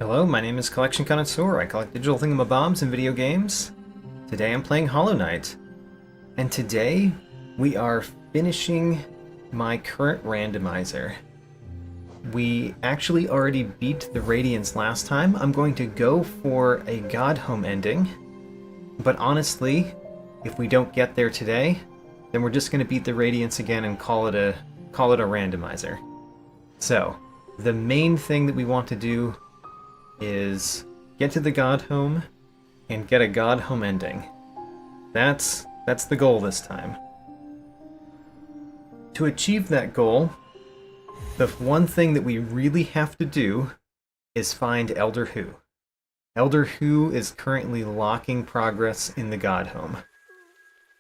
Hello, my name is Collection Connoisseur. I collect digital thingamabobs and video games. Today I'm playing Hollow Knight. And today we are finishing my current randomizer. We actually already beat the Radiance last time. I'm going to go for a Godhome ending. But honestly, if we don't get there today, then we're just going to beat the Radiance again and call it a randomizer. So, the main thing that we want to do is get to the Godhome and get a Godhome ending. That's the goal this time. To achieve that goal, the one thing that we really have to do is find Elder Hu. Elder Hu is currently locking progress in the Godhome.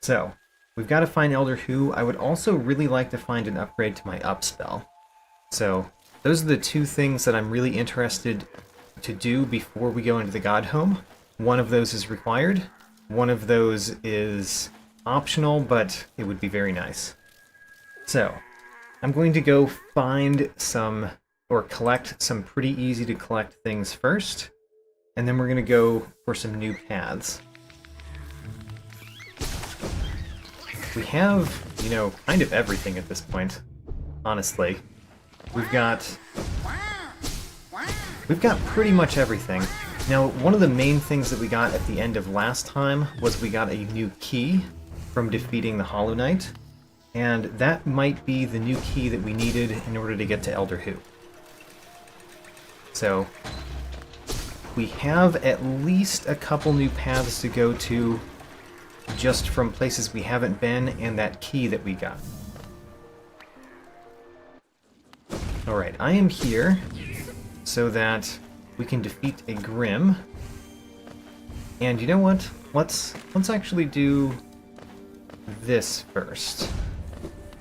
So, we've got to find Elder Hu. I would also really like to find an upgrade to my up spell. So, those are the two things that I'm really interested to do before we go into the Godhome. One of those is required. One of those is optional, but it would be very nice. So, I'm going to go find some, or collect some pretty easy to collect things first, and then we're going to go for some new paths. We have, kind of everything at this point, honestly. We've got pretty much everything. Now, one of the main things that we got at the end of last time was we got a new key from defeating the Hollow Knight, and that might be the new key that we needed in order to get to Elder Hu. So, we have at least a couple new paths to go to just from places we haven't been and that key that we got. Alright, I am here so that we can defeat a Grim. And you know what? Let's actually do this first,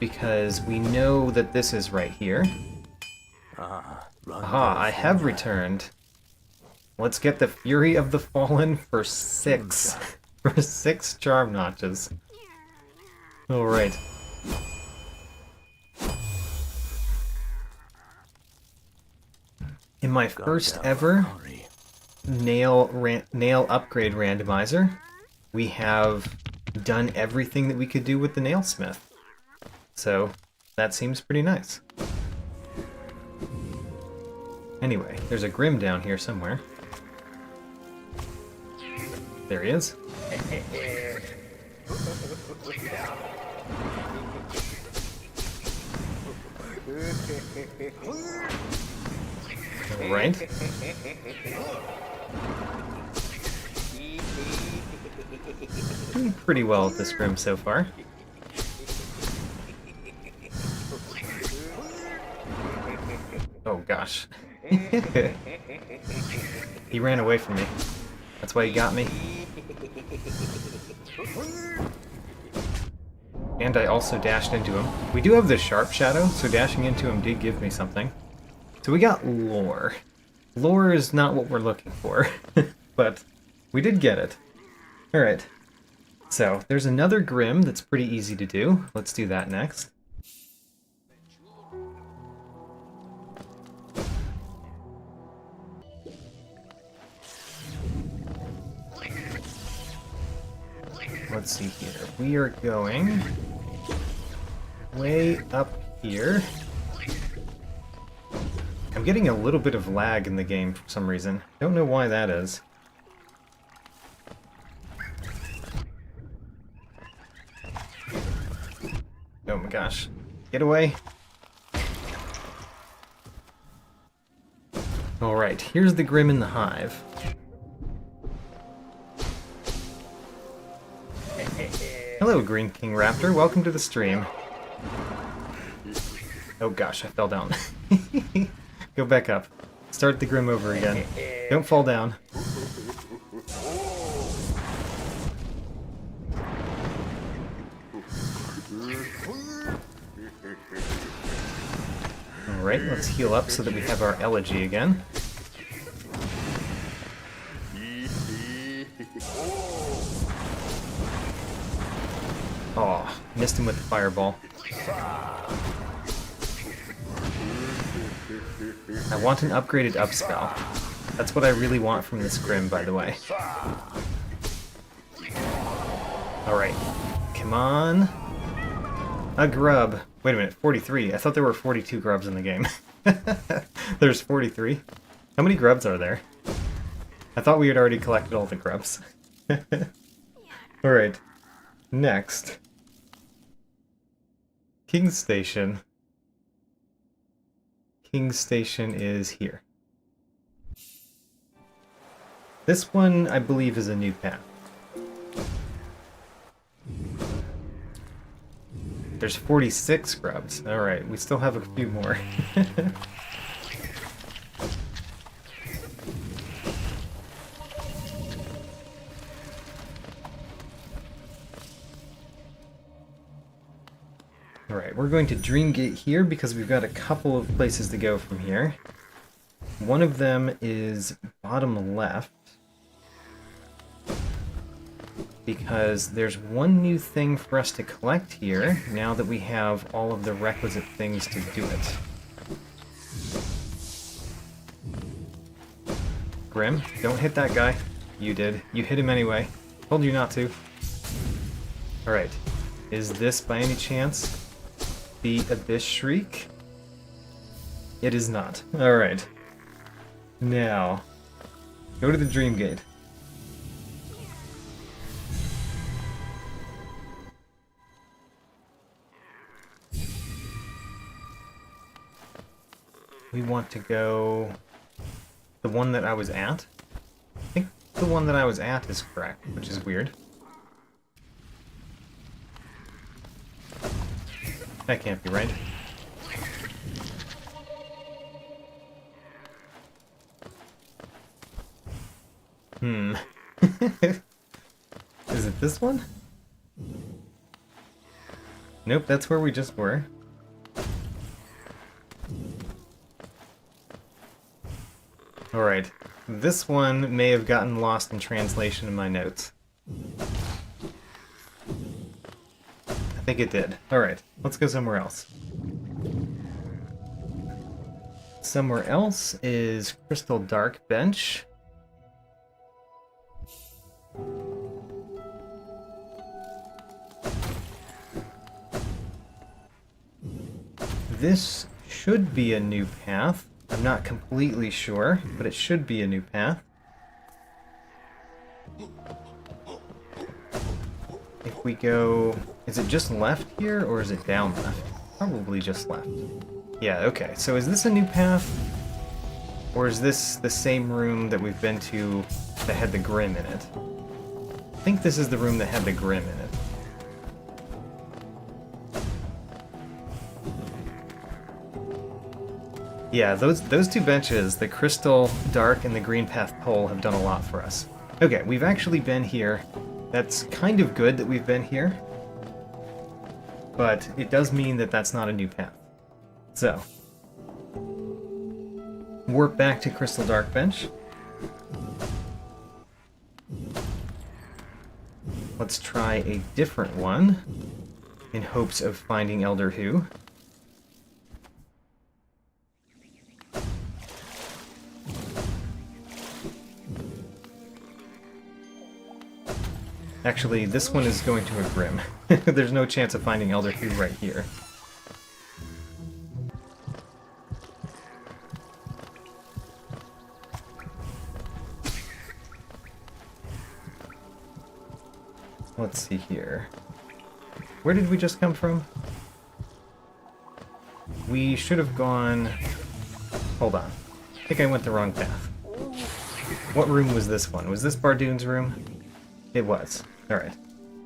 because we know that this is right here. Aha, I have returned. Let's get the Fury of the Fallen for 6. For 6 charm notches. Alright. In my first ever nail upgrade randomizer, we have done everything that we could do with the nailsmith. So, that seems pretty nice. Anyway, there's a Grim down here somewhere. There he is. Alright. Doing pretty well with this Grim so far. Oh gosh. He ran away from me. That's why he got me. And I also dashed into him. We do have the Sharp Shadow, so dashing into him did give me something. So we got lore. Lore is not what we're looking for, but we did get it. Alright. So, there's another Grim that's pretty easy to do. Let's do that next. Let's see here. We are going way up here. I'm getting a little bit of lag in the game for some reason. Don't know why that is. Oh my gosh. Get away. Alright, here's the Grim in the Hive. Hello, Green King Raptor. Welcome to the stream. Oh gosh, I fell down. Go back up. Start the Grim over again. Don't fall down. Alright, let's heal up so that we have our elegy again. Oh, missed him with the fireball. I want an upgraded up spell. That's what I really want from this Grim, by the way. Alright. Come on. A grub. Wait a minute, 43. I thought there were 42 grubs in the game. There's 43. How many grubs are there? I thought we had already collected all the grubs. Alright. Next. King's Station. King's Station is here. This one, I believe, is a new path. There's 46 grubs. Alright, we still have a few more. Alright, we're going to Dreamgate here because we've got a couple of places to go from here. One of them is bottom left, because there's one new thing for us to collect here, now that we have all of the requisite things to do it. Grim, don't hit that guy. You did. You hit him anyway. Told you not to. Alright. Is this, by any chance, the Abyss Shriek? It is not. Alright. Now, go to the Dreamgate. We want to go the one that I was at. I think the one that I was at is correct, which is weird. That can't be right. Is it this one? Nope, that's where we just were. Alright, this one may have gotten lost in translation in my notes. I think it did. Alright, let's go somewhere else. Somewhere else is Crystal Dark Bench. This should be a new path. I'm not completely sure, but it should be a new path. If we go... Is it just left here, or is it down left? Probably just left. Yeah, okay. So is this a new path? Or is this the same room that we've been to that had the Grim in it? I think this is the room that had the Grim in it. Yeah, those two benches, the Crystal Dark and the Green Path Pole, have done a lot for us. Okay, we've actually been here. That's kind of good that we've been here. But it does mean that that's not a new path. So, warp back to Crystal Dark Bench. Let's try a different one, in hopes of finding Elder Who. Actually, this one is going to a Grim. There's no chance of finding Elder Who right here. Let's see here. Where did we just come from? We should have gone... Hold on. I think I went the wrong path. What room was this one? Was this Bardoon's room? It was. Alright.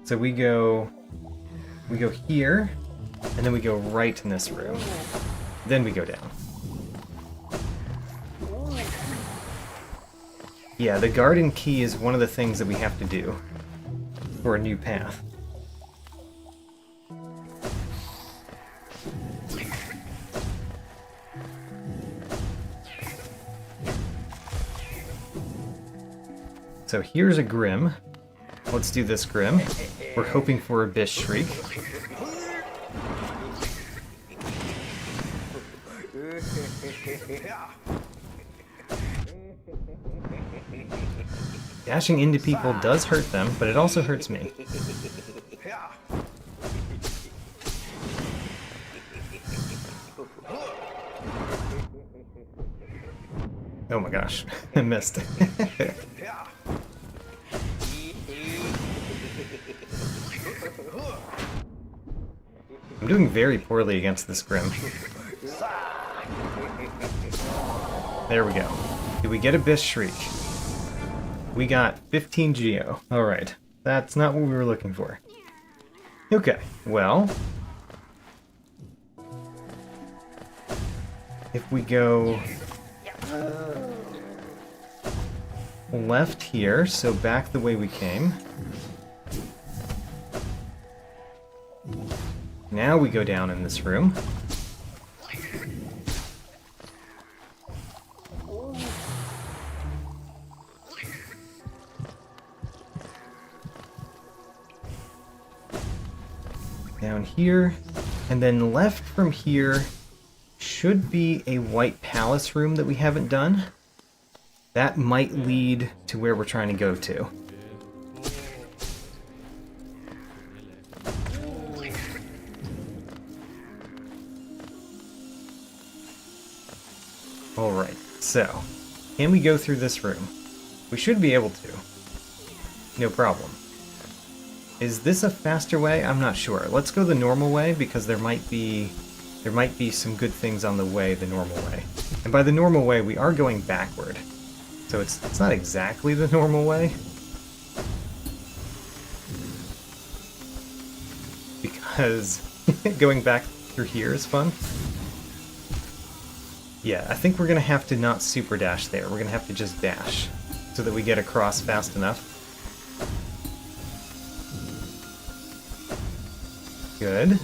So we go here, and then we go right in this room. Then we go down. Yeah, the garden key is one of the things that we have to do for a new path. So here's a Grim. Let's do this Grim. We're hoping for Abyss Shriek. Dashing into people does hurt them, but it also hurts me. Oh my gosh, I missed. I'm doing very poorly against this Grim. There we go. Did we get Abyss Shriek? We got 15 Geo. Alright, that's not what we were looking for. Okay, well... if we go... left here, so back the way we came. Now we go down in this room. Down here, and then left from here should be a White Palace room that we haven't done. That might lead to where we're trying to go to. Alright, so, can we go through this room? We should be able to. No problem. Is this a faster way? I'm not sure. Let's go the normal way, because there might be some good things on the way the normal way. And by the normal way, we are going backward. So it's not exactly the normal way. Because going back through here is fun. Yeah, I think we're going to have to not super dash there. We're going to have to just dash so that we get across fast enough. Good.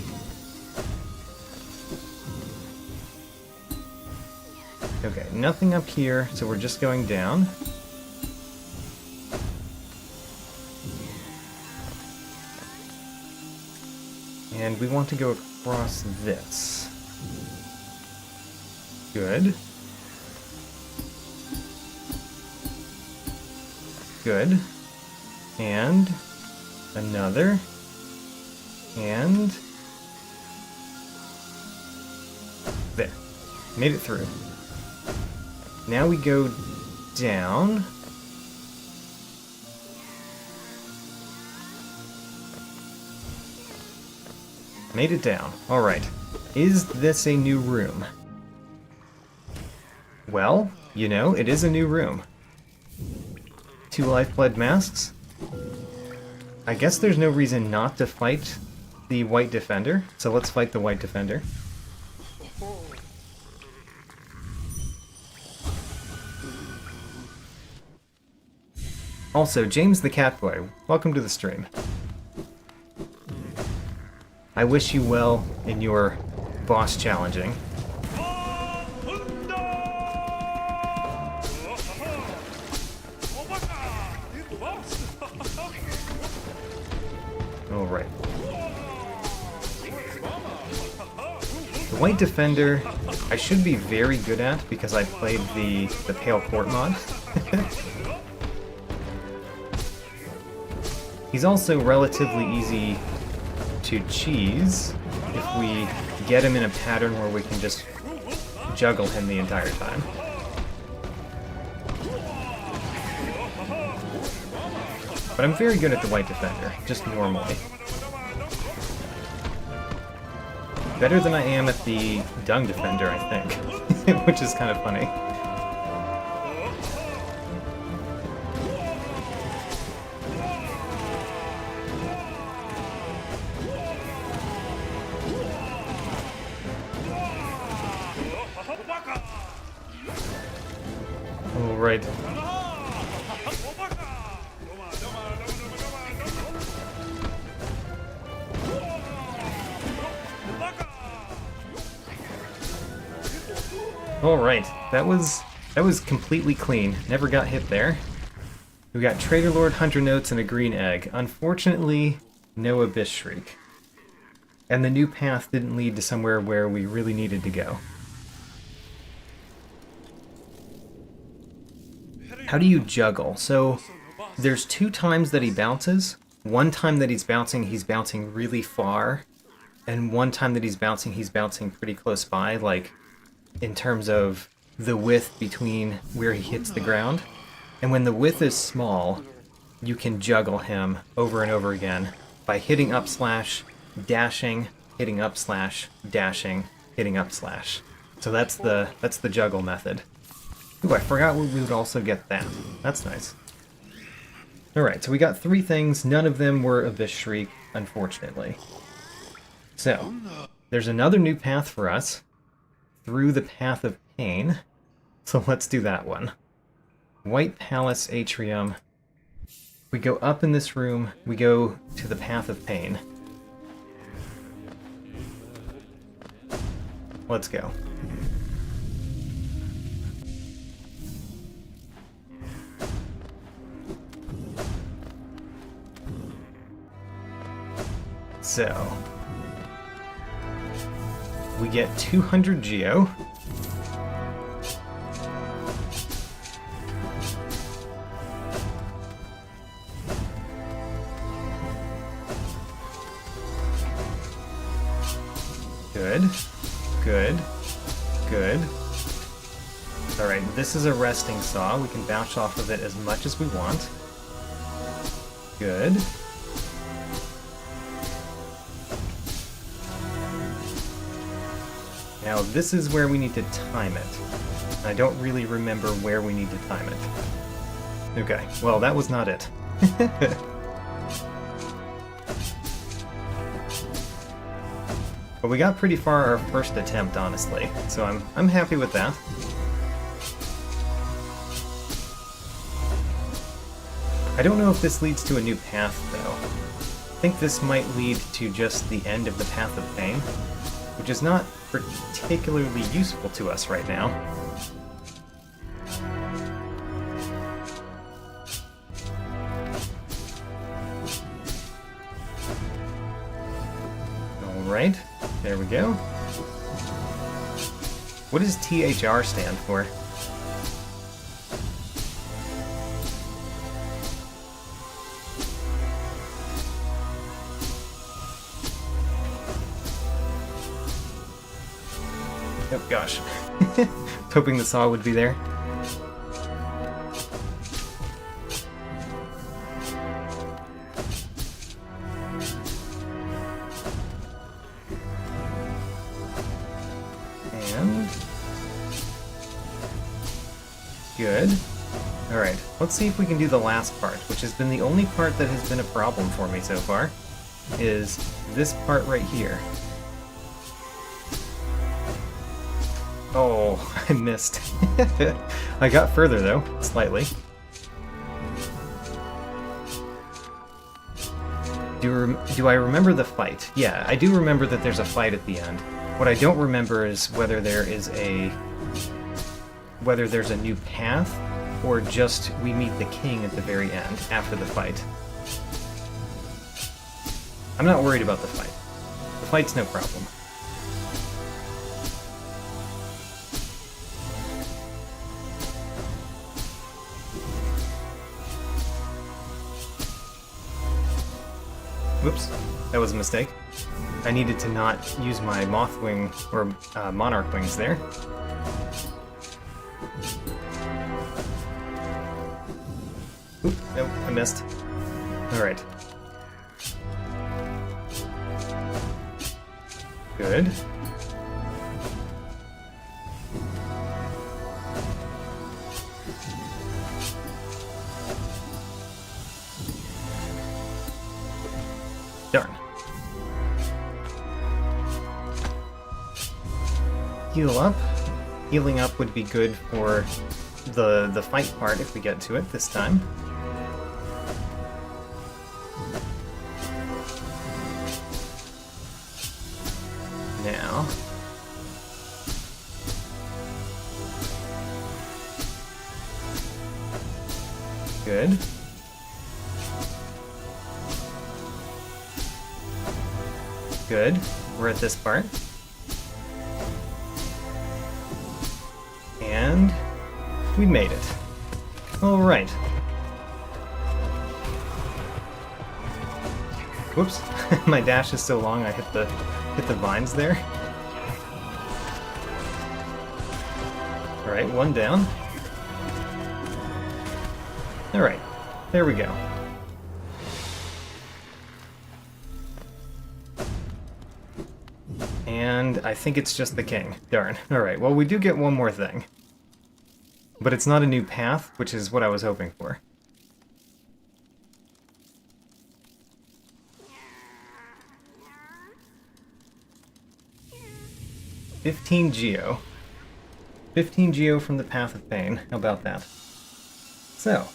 Okay, nothing up here, so we're just going down. And we want to go across this. Good. Good. And another. And there. Made it through. Now we go down. Made it down. Alright. Is this a new room? Well, you know, it is a new room. 2 Lifeblood Masks. I guess there's no reason not to fight the White Defender, so let's fight the White Defender. Also, James the Catboy, welcome to the stream. I wish you well in your boss challenging. Alright. The White Defender, I should be very good at because I played the Pale Court mod. He's also relatively easy to cheese if we get him in a pattern where we can just juggle him the entire time. But I'm very good at the White Defender, just normally. Better than I am at the Dung Defender, I think, which is kind of funny. Alright. Alright, that was completely clean. Never got hit there. We got Trader Lord, 100 notes, and a green egg. Unfortunately, no Abyss Shriek. And the new path didn't lead to somewhere where we really needed to go. How do you juggle? So, There's 2 times that he bounces. One time that he's bouncing really far. And one time that he's bouncing pretty close by, like in terms of the width between where he hits the ground. And when the width is small, you can juggle him over and over again by hitting up slash, dashing, hitting up slash, dashing, hitting up slash. So that's the juggle method. Ooh, I forgot we would also get that. That's nice. Alright, so we got 3 things. None of them were Abyss Shriek, unfortunately. So, there's another new path for us. Through the Path of Pain. So let's do that one. White Palace Atrium. We go up in this room, we go to the Path of Pain. Let's go. So, we get 200 Geo. Good. Good. Good. Alright, this is a resting saw. We can bounce off of it as much as we want. Good. Now this is where we need to time it. I don't really remember where we need to time it. Okay, well that was not it. But we got pretty far our first attempt, honestly, so I'm happy with that. I don't know if this leads to a new path, though. I think this might lead to just the end of the Path of Pain, which is not particularly useful to us right now. Alright, there we go. What does THR stand for? Oh gosh. Hoping the saw would be there. And... good. Alright, let's see if we can do the last part, which has been the only part that has been a problem for me so far, is this part right here. Oh, I missed. I got further, though, slightly. Do I remember the fight? Yeah, I do remember that there's a fight at the end. What I don't remember is whether there's a new path, or just we meet the king at the very end, after the fight. I'm not worried about the fight. The fight's no problem. Whoops, that was a mistake. I needed to not use my Mothwing or Monarch Wings there. Oop, nope, I missed. Alright. Good. Darn. Heal up. Healing up would be good for the fight part if we get to it this time. Now. Good. Good. We're at this part. And we made it. Alright. Whoops, my dash is so long I hit the vines there. Alright, one down. Alright, there we go. And I think it's just the king. Darn. Alright, well we do get one more thing. But it's not a new path, which is what I was hoping for. $15 geo. 15 geo from the Path of Pain. How about that? So,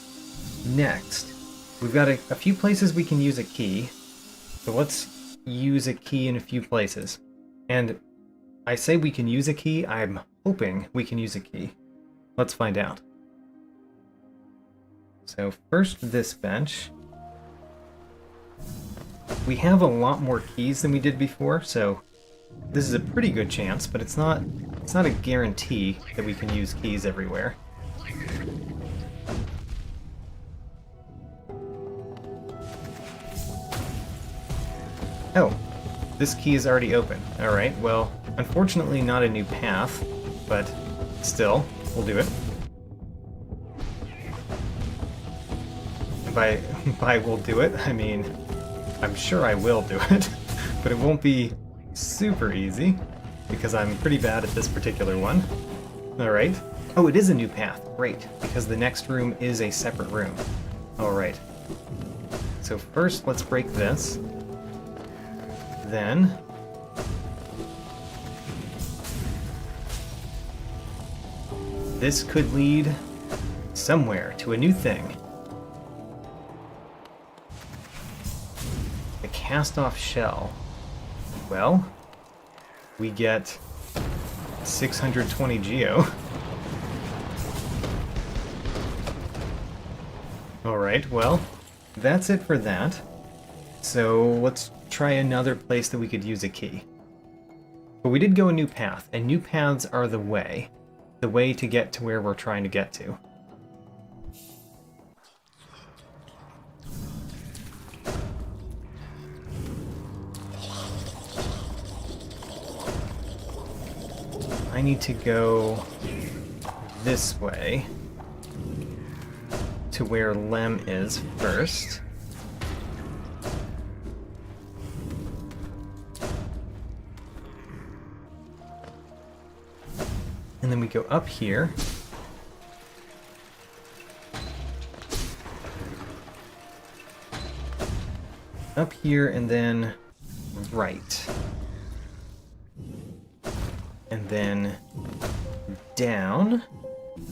next, we've got a few places we can use a key. So let's use a key in a few places. And I say we can use a key, I'm hoping we can use a key. Let's find out. So first this bench. We have a lot more keys than we did before, so this is a pretty good chance, but it's not a guarantee that we can use keys everywhere. Oh, this key is already open. Alright, well, unfortunately not a new path, but still, we'll do it. And by we'll do it, I mean, I'm sure I will do it, but it won't be super easy, because I'm pretty bad at this particular one. Alright. Oh, it is a new path. Great, because the next room is a separate room. Alright. So first, let's break this. Then this could lead somewhere to a new thing. A cast-off shell. Well, we get 620 geo. Alright, well, that's it for that. So let's try another place that we could use a key. But we did go a new path, and new paths are the way to get to where we're trying to get to. I need to go this way to where Lem is first. And then we go up here. Up here and then right. And then down.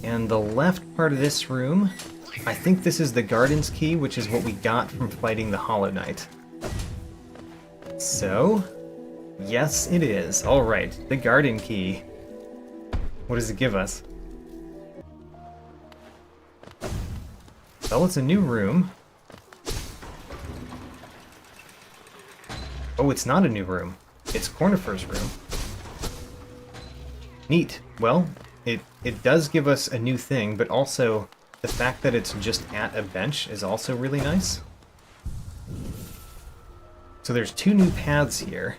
And the left part of this room, I think this is the Garden's Key, which is what we got from fighting the Hollow Knight. So, yes it is. Alright, the Garden Key. What does it give us? Well, it's a new room. Oh, it's not a new room. It's Cornifer's room. Neat. Well, it does give us a new thing, but also the fact that it's just at a bench is also really nice. So there's two new paths here,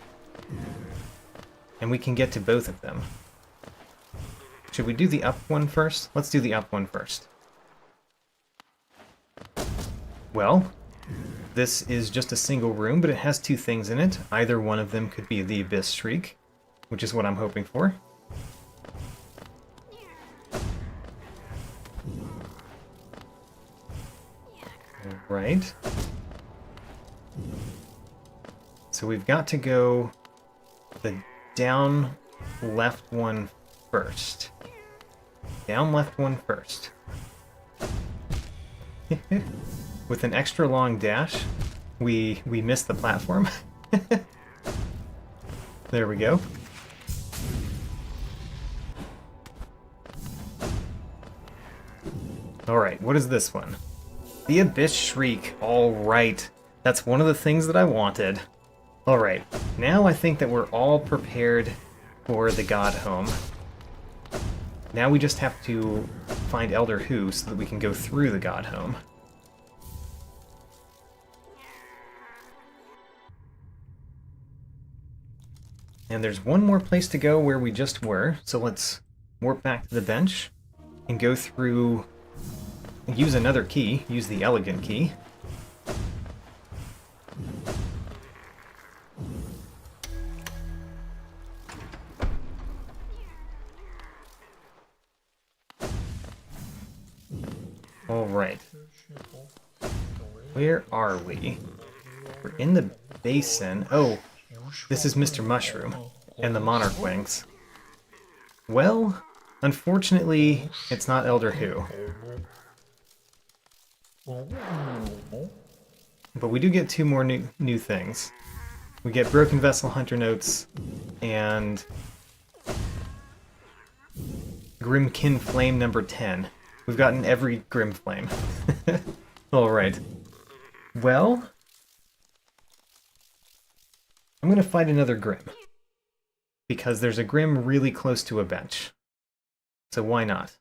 and we can get to both of them. Should we do the up one first? Let's do the up one first. Well, this is just a single room, but it has two things in it. Either one of them could be the Abyss Shriek, which is what I'm hoping for. Right. So we've got to go the down left one first. Down left one first. With an extra long dash, we missed the platform. There we go. Alright, what is this one? The Abyss Shriek. Alright. That's one of the things that I wanted. Alright, now I think that we're all prepared for the Godhome. Now we just have to find Elder Who so that we can go through the Godhome. And there's one more place to go where we just were, so let's warp back to the bench and go through, use another key, use the elegant key. Alright. Where are we? We're in the basin. Oh, this is Mr. Mushroom and the Monarch Wings. Well, unfortunately, it's not Elder Who. But we do get two more new things. We get Broken Vessel Hunter Notes and Grimkin Flame number 10. We've gotten every Grim Flame. Alright. Well, I'm going to fight another Grim. Because there's a Grim really close to a bench. So why not?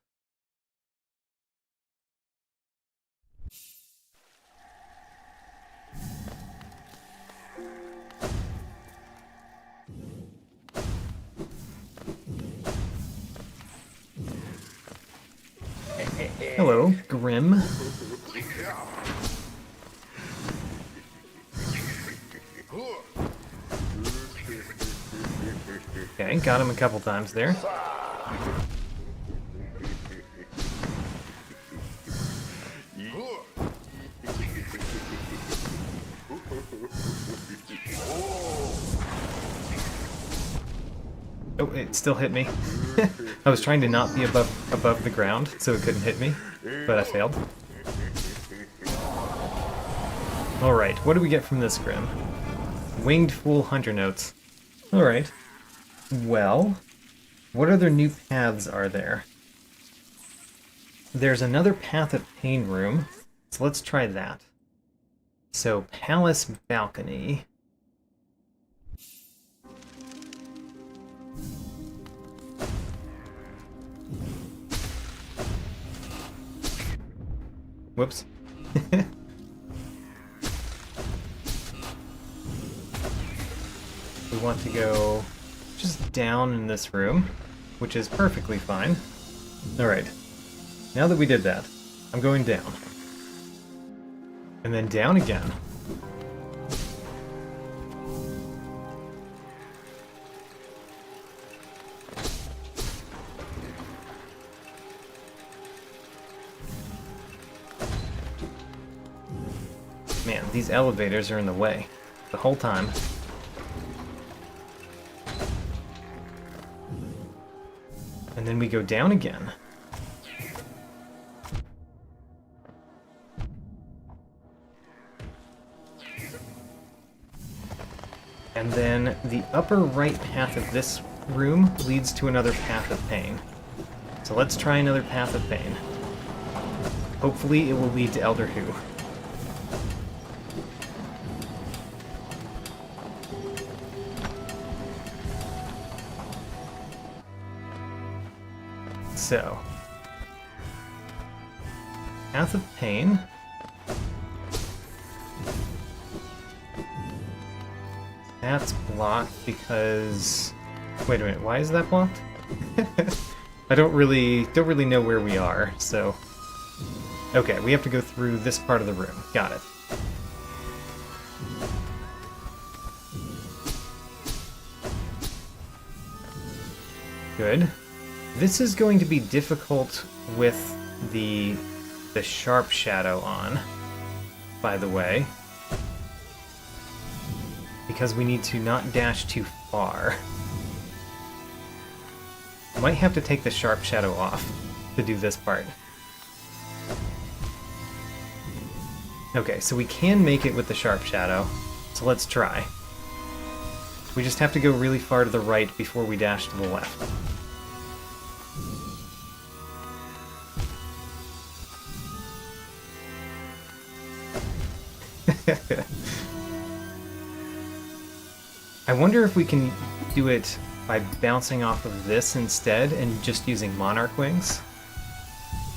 Hello, Grim. Okay, got him a couple times there. Oh, it still hit me. I was trying to not be above the ground, so it couldn't hit me, but I failed. Alright, what do we get from this Grim? Winged Fool Hunter Notes. Alright. Well, what other new paths are there? There's another Path of Pain room, so let's try that. So, Palace Balcony. Whoops. We want to go just down in this room, which is perfectly fine. Alright. Now that we did that, I'm going down. And then down again. Man, these elevators are in the way the whole time. And then we go down again. And then the upper right path of this room leads to another Path of Pain. So let's try another Path of Pain. Hopefully it will lead to Elder Who. So, Path of Pain. That's blocked because... Wait a minute, why is that blocked? I don't really know where we are, so... Okay, we have to go through this part of the room. Got it. Good. This is going to be difficult with the sharp shadow on, by the way. Because we need to not dash too far. Might have to take the sharp shadow off to do this part. Okay, so we can make it with the sharp shadow, so let's try. We just have to go really far to the right before we dash to the left. I wonder if we can do it by bouncing off of this instead and just using Monarch Wings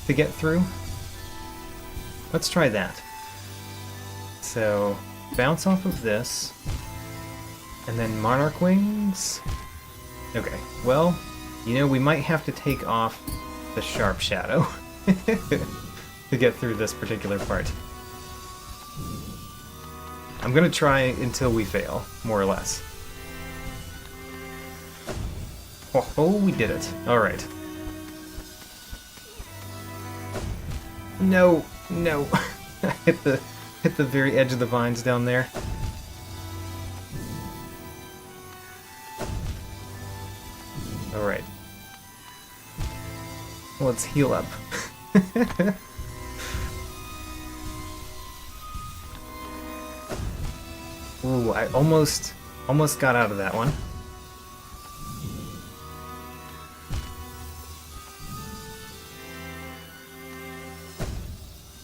to get through. Let's try that. So, bounce off of this, and then Monarch Wings. Okay, well, you know, we might have to take off the sharp shadow to get through this particular part. I'm gonna try until we fail, more or less. Oh, we did it. Alright. No, no. hit the very edge of the vines down there. Alright. Let's heal up. Ooh, I almost got out of that one.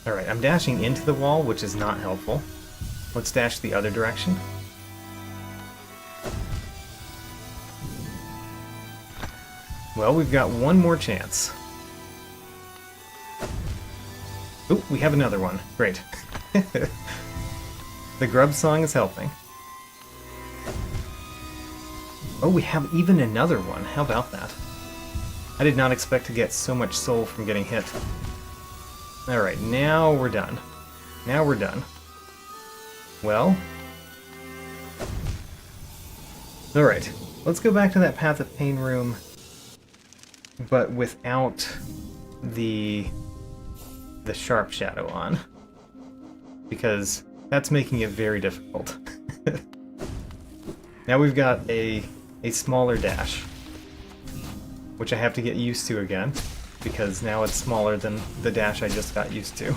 Alright, I'm dashing into the wall, which is not helpful. Let's dash the other direction. Well, we've got one more chance. Ooh, we have another one. Great. The grub song is helping. Oh, we have even another one. How about that? I did not expect to get so much soul from getting hit. Alright, now we're done. Now we're done. Well. Alright, let's go back to that Path of Pain room, but without the sharp shadow on. Because that's making it very difficult. Now we've got a smaller dash, which I have to get used to again, because now it's smaller than the dash I just got used to.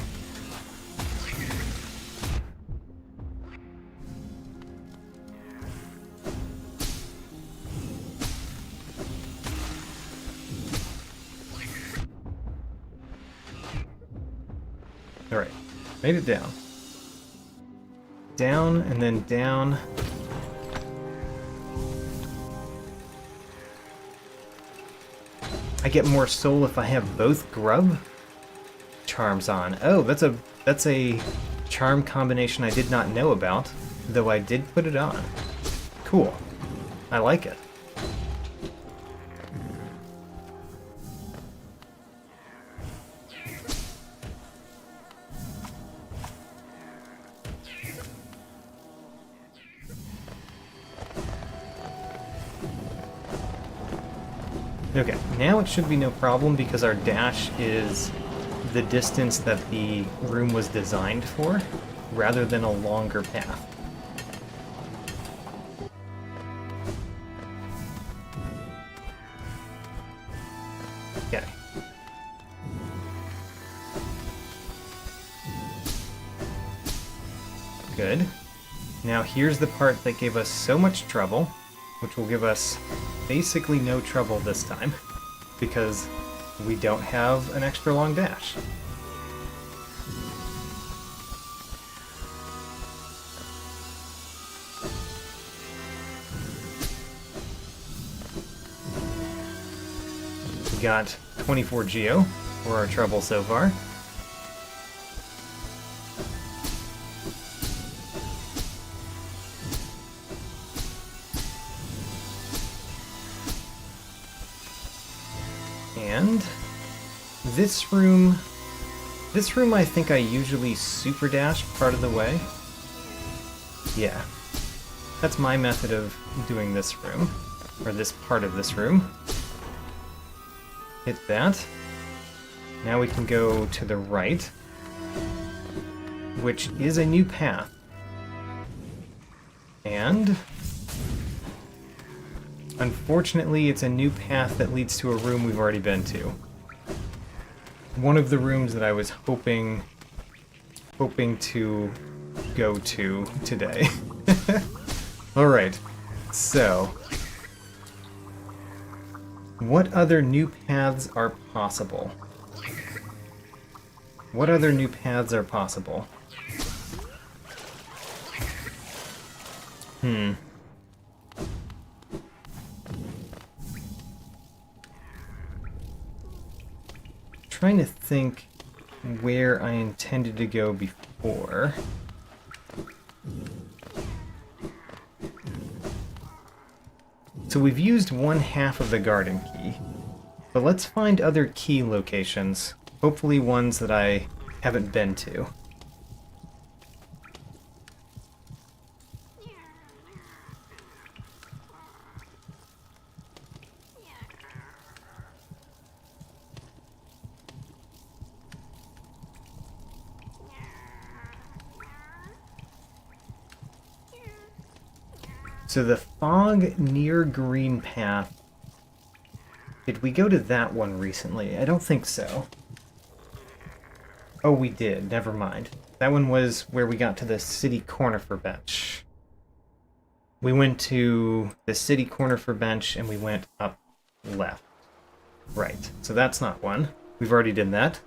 Alright, made it down. Down, and then down. I get more soul if I have both grub charms on. Oh, that's a charm combination I did not know about, though I did put it on. Cool. I like it. Okay, now it should be no problem because our dash is the distance that the room was designed for, rather than a longer path. Okay. Good. Now here's the part that gave us so much trouble, which will give us basically no trouble this time, because we don't have an extra long dash. We got 24 Geo for our trouble so far. And this room I think I usually super dash part of the way. Yeah, that's my method of doing this room, or this part of this room. Hit that. Now we can go to the right, which is a new path. And unfortunately, it's a new path that leads to a room we've already been to. One of the rooms that I was hoping to go to today. Alright, so what other new paths are possible? What other new paths are possible? Trying to think where I intended to go before. So So we've used 1/2 of the garden key. But let's find other key locations. Hopefully ones that I haven't been to. So the fog near Green Path. Did we go to that one recently? I don't think so. Oh, we did. Never mind. That one was where we got to the city conifer bench. We went to the city conifer bench and we went up left. Right. So that's not one. We've already done that.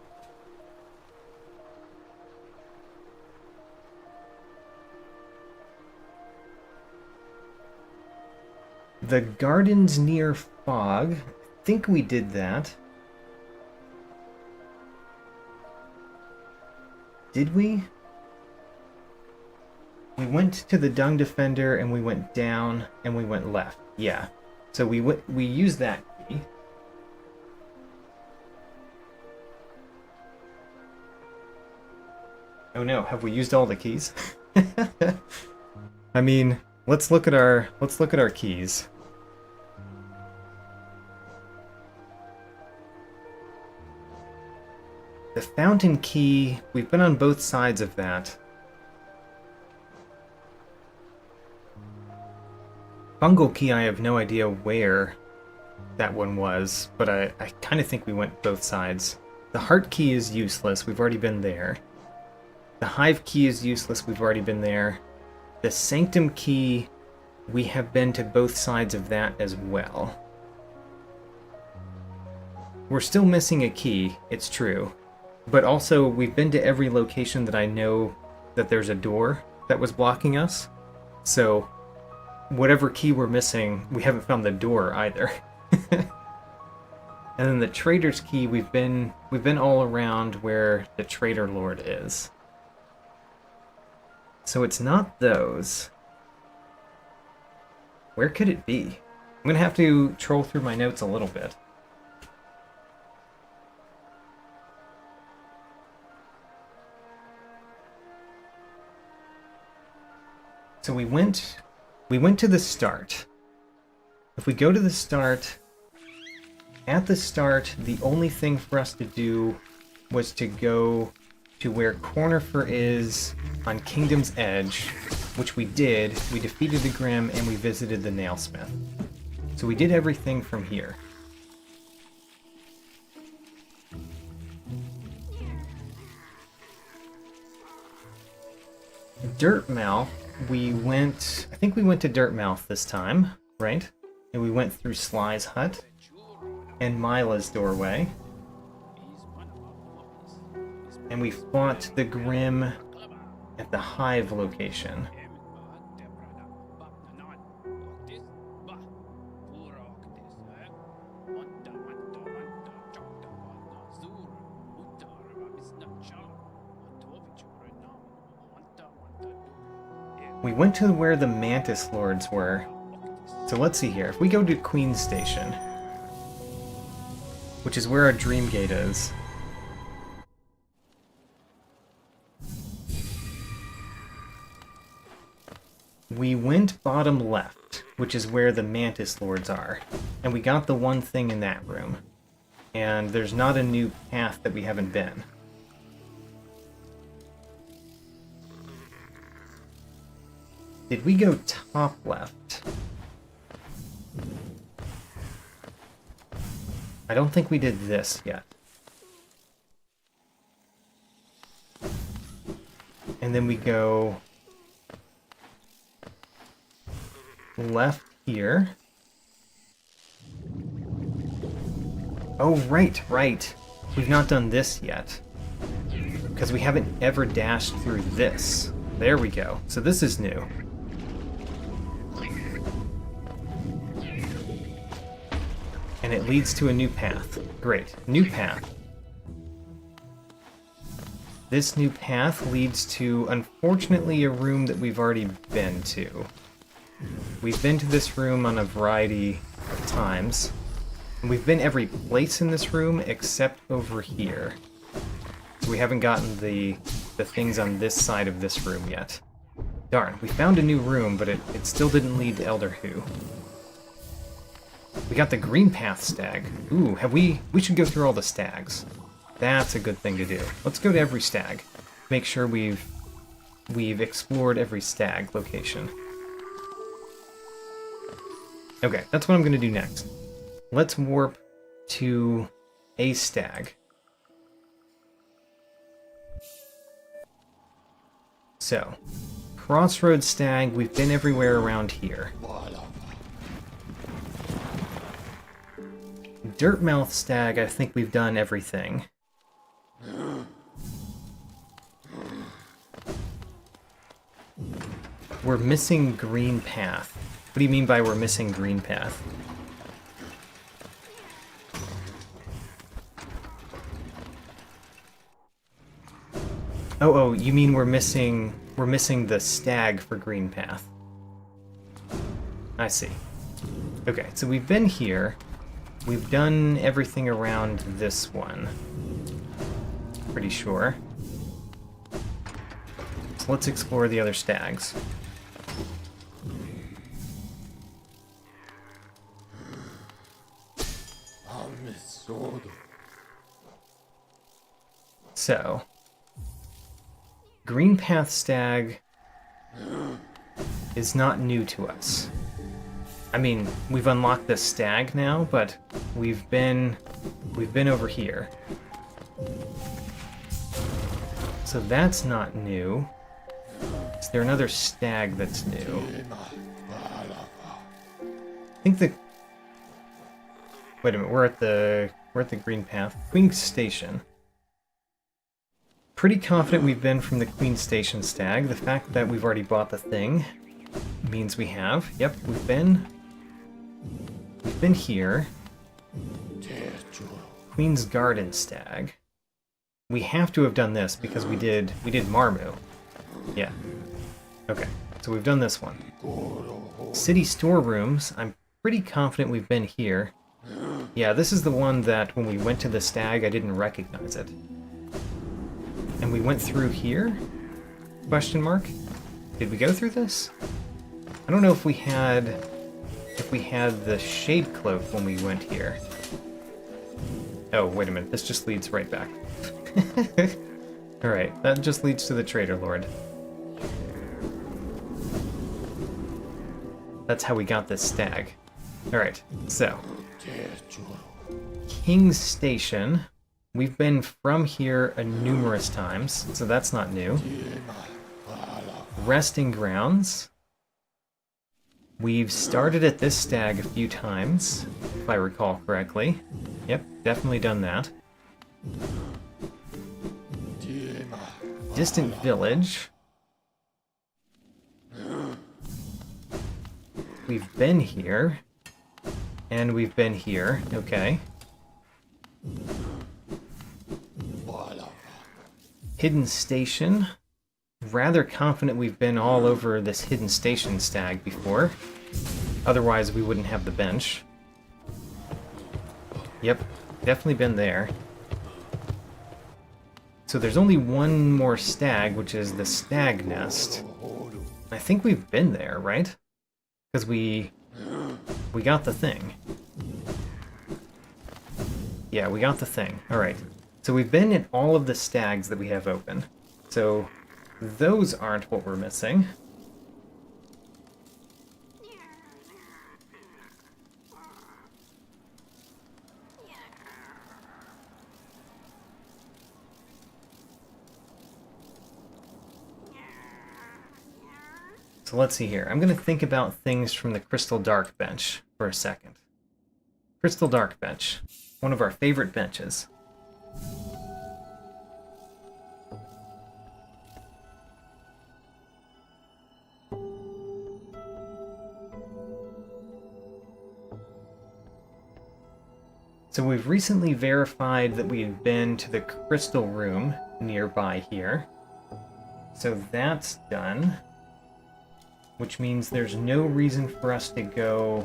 The gardens near Fog. I think we did that. Did we? We went to the Dung Defender and we went down and we went left. Yeah. So we used that key. Oh no, have we used all the keys? I mean, let's look at our keys. The fountain key, we've been on both sides of that. Fungal key, I have no idea where that one was, but I kind of think we went both sides. The heart key is useless, we've already been there. The hive key is useless, we've already been there. The sanctum key, we have been to both sides of that as well. We're still missing a key, it's true. But also, we've been to every location that I know that there's a door that was blocking us. So, whatever key we're missing, we haven't found the door either. And then the trader's key, we've been all around where the trader lord is. So it's not those. Where could it be? I'm gonna have to troll through my notes a little bit. So we went to the start. If we go to the start, at the start, the only thing for us to do was to go to where Cornifer is on Kingdom's Edge, which we did. We defeated the Grim and we visited the Nailsmith. So we did everything from here. Dirtmouth, I think we went to Dirtmouth this time, right? And we went through Sly's hut and Mila's doorway. And we fought the Grim at the Hive location. We went to where the Mantis Lords were. So let's see here. If we go to Queen's Station, which is where our Dream Gate is. We went bottom left, which is where the Mantis Lords are. And we got the one thing in that room. And there's not a new path that we haven't been. Did we go top left? I don't think we did this yet. And then we go left here. Oh, right. We've not done this yet. Because we haven't ever dashed through this. There we go. So this is new. And it leads to a new path. Great. New path. This new path leads to, unfortunately, a room that we've already been to. We've been to this room on a variety of times. And we've been every place in this room except over here. So we haven't gotten the things on this side of this room yet. Darn, we found a new room, but it still didn't lead to Elder Who. We got the Green Path stag. Ooh, we should go through all the stags. That's a good thing to do. Let's go to every stag. Make sure we've explored every stag location. Okay, that's what I'm going to do next. Let's warp to a stag. So, Crossroads stag, we've been everywhere around here. Dirtmouth stag, I think we've done everything. We're missing Green Path. What do you mean by we're missing Green Path? Oh, you mean we're missing the stag for Green Path. I see. Okay, so we've been here. We've done everything around this one. Pretty sure. So let's explore the other stags. So, Green Path stag is not new to us. I mean, we've unlocked this stag now, but we've been over here. So that's not new. Is there another stag that's new? I think the... Wait a minute, we're at the Green Path. Queen Station. Pretty confident we've been from the Queen Station stag. The fact that we've already bought the thing means we have. Yep, we've been here. Queen's Garden stag. We have to have done this because we did Marmu. Yeah. Okay, so we've done this one. City storerooms. I'm pretty confident we've been here. Yeah, this is the one that when we went to the stag, I didn't recognize it. And we went through here? Question mark? Did we go through this? I don't know if we had the shade cloak when we went here. Oh, wait a minute. This just leads right back. Alright, that just leads to the Trader Lord. That's how we got this stag. Alright, so. King's Station. We've been from here numerous times, so that's not new. Resting Grounds. We've started at this stag a few times, if I recall correctly. Yep, definitely done that. Distant Village. We've been here. And we've been here. Okay. Hidden Station. Rather confident we've been all over this Hidden Station stag before. Otherwise, we wouldn't have the bench. Yep, definitely been there. So there's only one more stag, which is the Stag Nest. I think we've been there, right? Because we got the thing. Yeah, we got the thing. Alright. So we've been in all of the stags that we have open. So those aren't what we're missing. So let's see here. I'm going to think about things from the Crystal Dark bench for a second. Crystal Dark bench. One of our favorite benches. So we've recently verified that we've been to the Crystal Room nearby here. So that's done. which means there's no reason for us to go...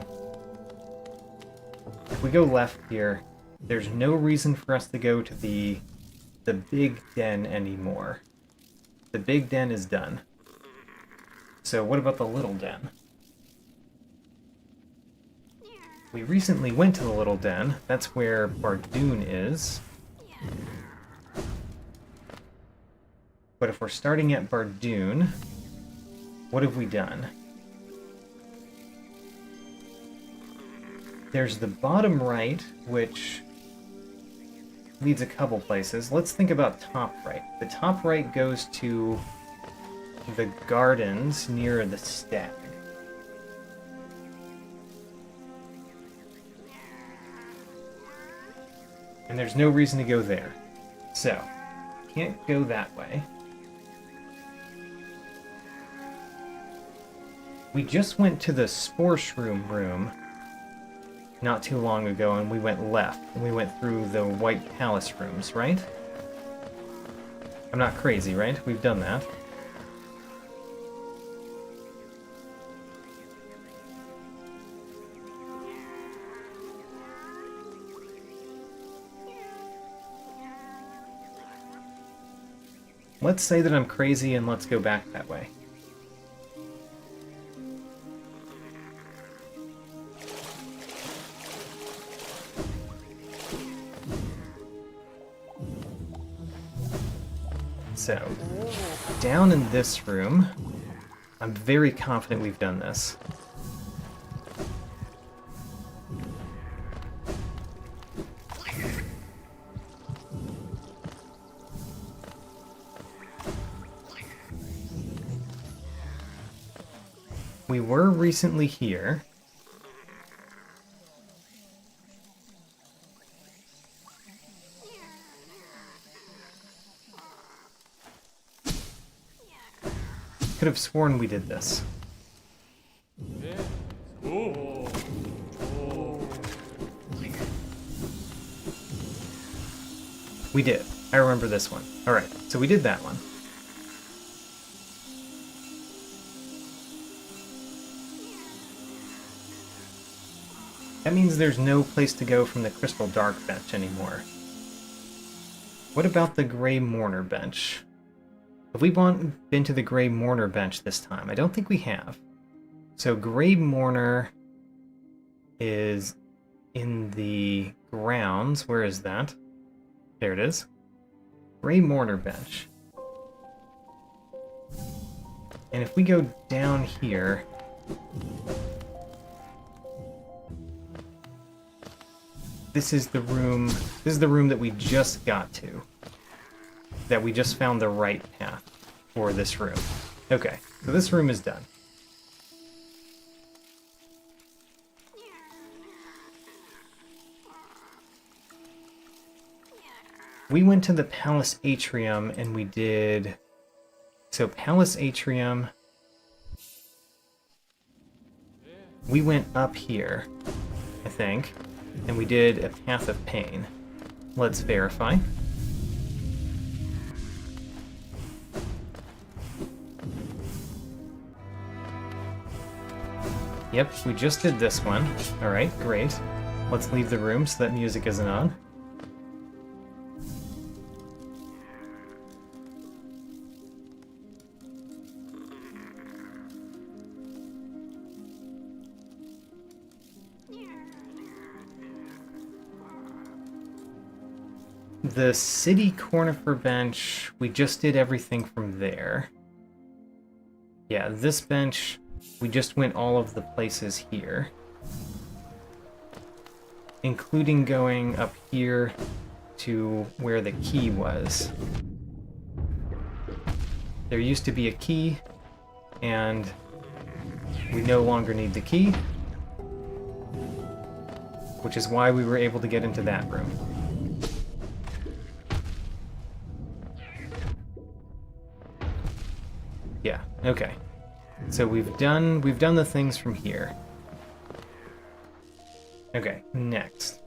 If we go left here, there's no reason for us to go to the big den anymore. The big den is done. So what about the little den? We recently went to the little den. That's where Bardoon is. But if we're starting at Bardoon, what have we done? There's the bottom right, which leads a couple places. Let's think about top right. The top right goes to the gardens near the stag. And there's no reason to go there. So, can't go that way. We just went to the Spore Shroom room not too long ago, and we went left. And we went through the White Palace rooms, right? I'm not crazy, right? We've done that. Let's say that I'm crazy and let's go back that way. So, down in this room, I'm very confident we've done this. We were recently here. Could have sworn we did this. We did. I remember this one. Alright, so we did that one. That means there's no place to go from the Crystal Dark bench anymore. What about the Grey Mourner bench? Have we been to the Grey Mourner bench this time? I don't think we have. So Grey Mourner is in the grounds. Where is that? There it is. Grey Mourner bench. And if we go down here... This is the room that we just got to. That we just found the right path for this room. Okay, so this room is done. We went to the Palace Atrium and we did... So Palace Atrium... We went up here, I think. And we did a Path of Pain. Let's verify. Yep, we just did this one. Alright, great. Let's leave the room so that music isn't on. The City Cornifer bench, we just did everything from there. Yeah, this bench, we just went all of the places here. Including going up here to where the key was. There used to be a key, and we no longer need the key. Which is why we were able to get into that room. Yeah, okay. So we've done the things from here. Okay, next.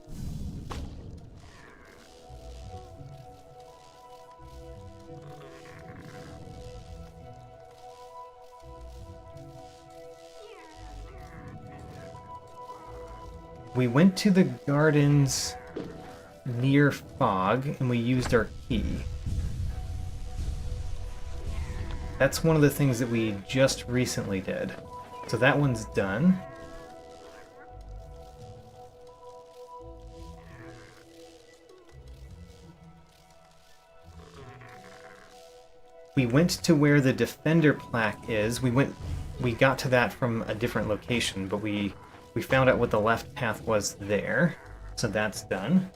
We went to the gardens near Fog, and we used our key. That's one of the things that we just recently did. So that one's done. We went to where the Defender plaque is. We got to that from a different location, but we found out what the left path was there. So that's done.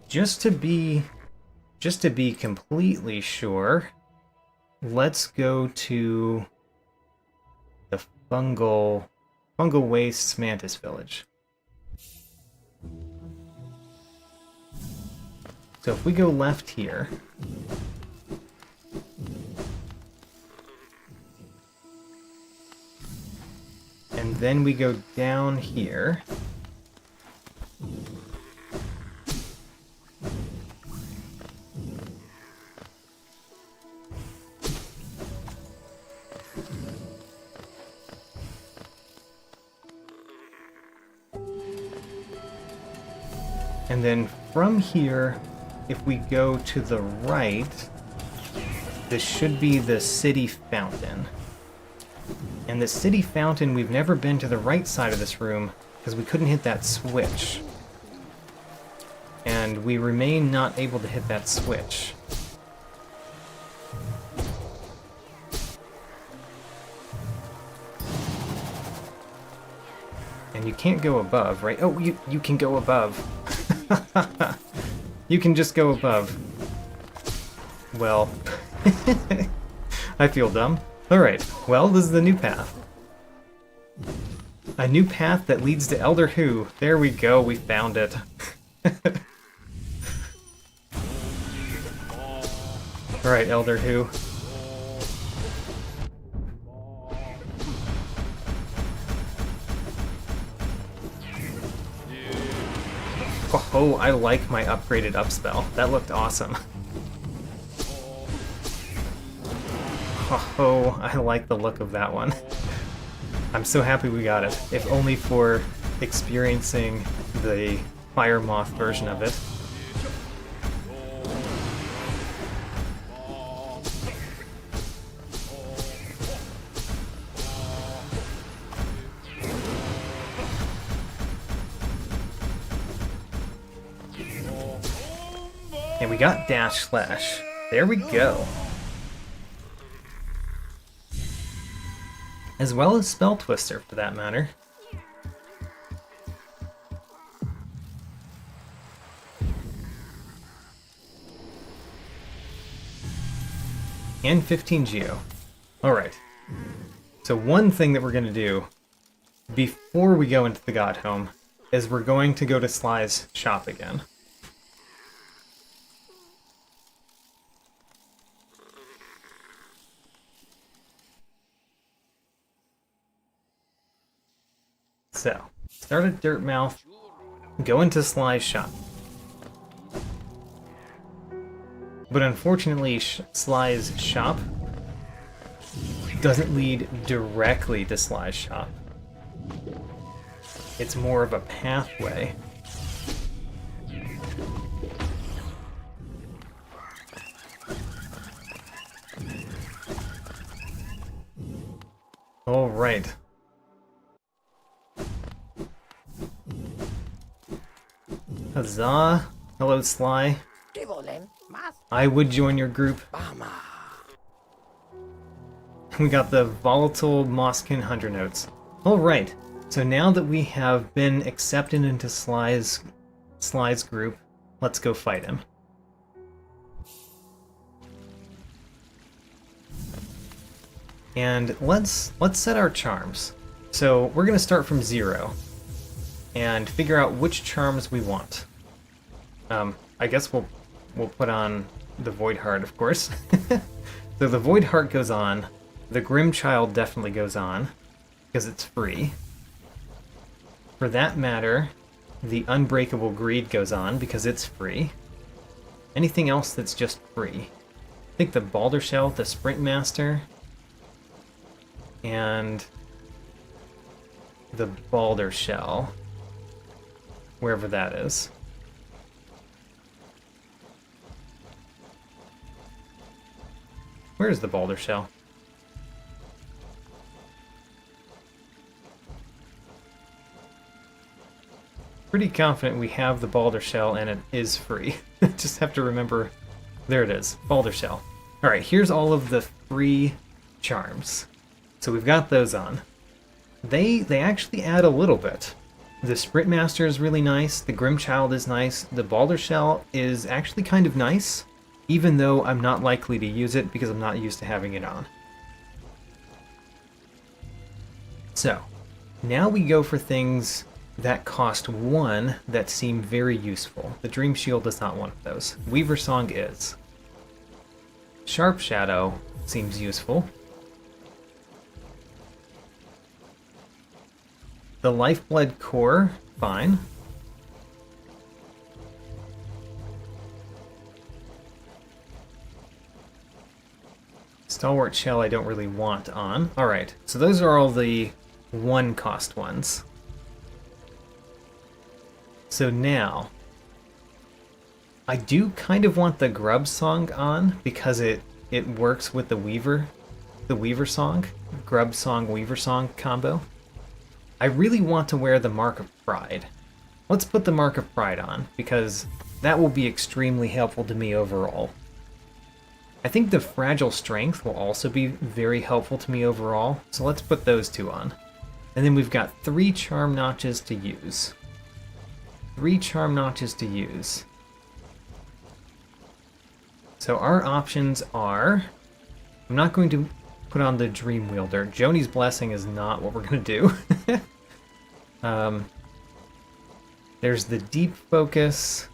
Just to be completely sure, let's go to the fungal wastes mantis village. So if we go left here, and then we go down here, and then from here, if we go to the right, this should be the city fountain. And the city fountain, we've never been to the right side of this room because we couldn't hit that switch. And we remain not able to hit that switch. And you can't go above, right? Oh, you can go above. You can just go above. Well, I feel dumb. Alright, well, this is the new path. A new path that leads to Elder Who. There we go, we found it. Alright, Elder Who. Oh, I like my upgraded upspell. That looked awesome. Oh, I like the look of that one. I'm so happy we got it, if only for experiencing the Fire Moth version of it. And we got Dash Slash. There we go. As well as Spell Twister, for that matter. And 15 Geo. Alright. So one thing that we're going to do before we go into the Godhome is we're going to go to Sly's shop again. So, start at Dirtmouth, go into Sly's shop. But unfortunately, Sly's shop doesn't lead directly to Sly's shop. It's more of a pathway. All right. Huzzah! Hello, Sly. I would join your group. We got the volatile Mosskin Hunter notes. Alright, so now that we have been accepted into Sly's group, let's go fight him. And let's set our charms. So we're gonna start from 0 and figure out which charms we want. I guess we'll put on the Void Heart, of course. So the Void Heart goes on. The Grim Child definitely goes on, because it's free. For that matter, the Unbreakable Greed goes on because it's free. Anything else that's just free? I think the Balder Shell, the Sprint Master, and the Balder Shell, wherever that is. Where is the Balder Shell? Pretty confident we have the Balder Shell and it is free. Just have to remember. There it is, Balder Shell. Alright, here's all of the free charms. So we've got those on. They actually add a little bit. The Sprint Master is really nice, the Grimchild is nice, the Balder Shell is actually kind of nice, even though I'm not likely to use it because I'm not used to having it on. So, now we go for things that cost 1 that seem very useful. The Dream Shield is not one of those. Weaver Song is. Sharp Shadow seems useful. The Lifeblood Core, fine. Stalwart Shell I don't really want on. Alright, so those are all the 1 cost ones. So now, I do kind of want the Grub Song on because it works with the Weaver Song, Grub Song, Weaver Song combo. I really want to wear the Mark of Pride. Let's put the Mark of Pride on, because that will be extremely helpful to me overall. I think the Fragile Strength will also be very helpful to me overall, so let's put those 2 on. And then we've got 3 Charm Notches to use. 3 Charm Notches to use. So our options are... I'm not going to put on the Dream Wielder. Joni's Blessing is not what we're going to do. There's the Deep Focus.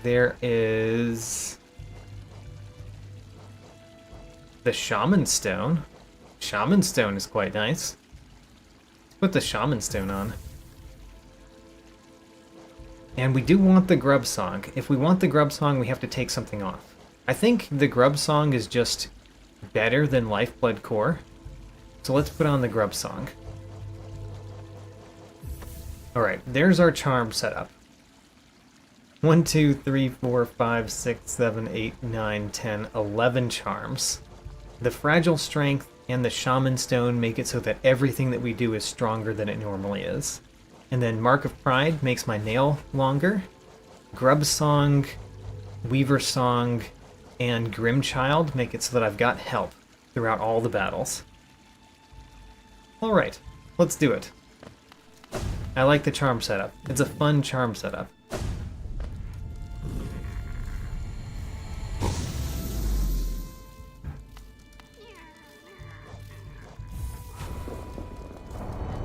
There is the Shaman Stone. Shaman Stone is quite nice. Let's put the Shaman Stone on. And we do want the Grub Song. If we want the Grub Song, we have to take something off. I think the Grub Song is just better than Lifeblood Core. So let's put on the Grub Song. Alright, there's our charm setup. 1, 2, 3, 4, 5, 6, 7, 8, 9, 10, 11 charms. The Fragile Strength and the Shaman Stone make it so that everything that we do is stronger than it normally is. And then Mark of Pride makes my nail longer. Grub Song, Weaver Song, and Grimchild make it so that I've got help throughout all the battles. Alright, let's do it. I like the charm setup. It's a fun charm setup.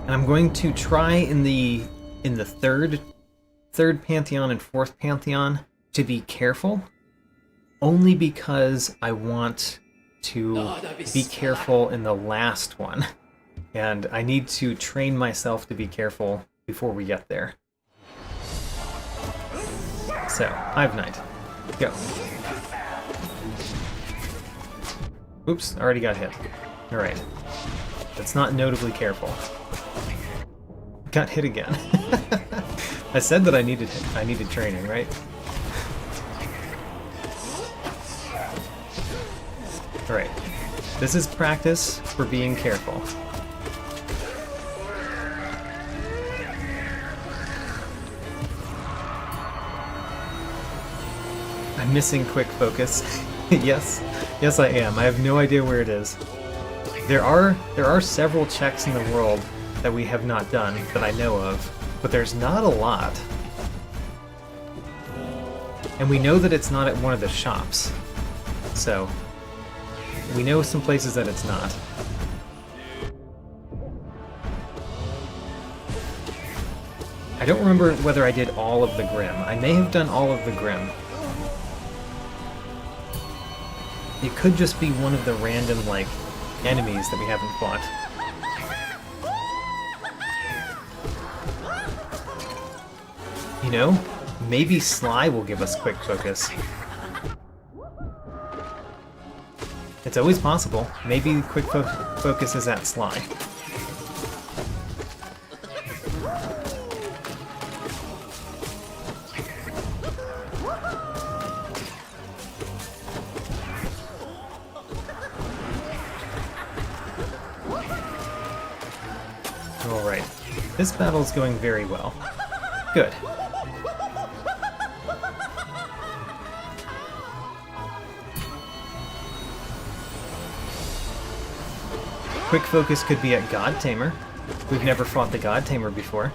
And I'm going to try in the third Pantheon and fourth Pantheon to be careful, only because I want to be careful in the last one. And I need to train myself to be careful before we get there. So, Hive Knight. Go. Oops, already got hit. Alright. That's not notably careful. Got hit again. I said that I needed training, right? Alright. This is practice for being careful. I'm missing quick focus. Yes, I am. I have no idea where it is. There are several checks in the world that we have not done that I know of, but there's not a lot. And we know that it's not at one of the shops. So, we know some places that it's not. I don't remember whether I did all of the Grim. I may have done all of the Grim. It could just be one of the random, enemies that we haven't fought. You know, maybe Sly will give us quick focus. It's always possible. Maybe quick focus is at Sly. Alright. This battle's going very well. Good. Quick focus could be at God Tamer. We've never fought the God Tamer before.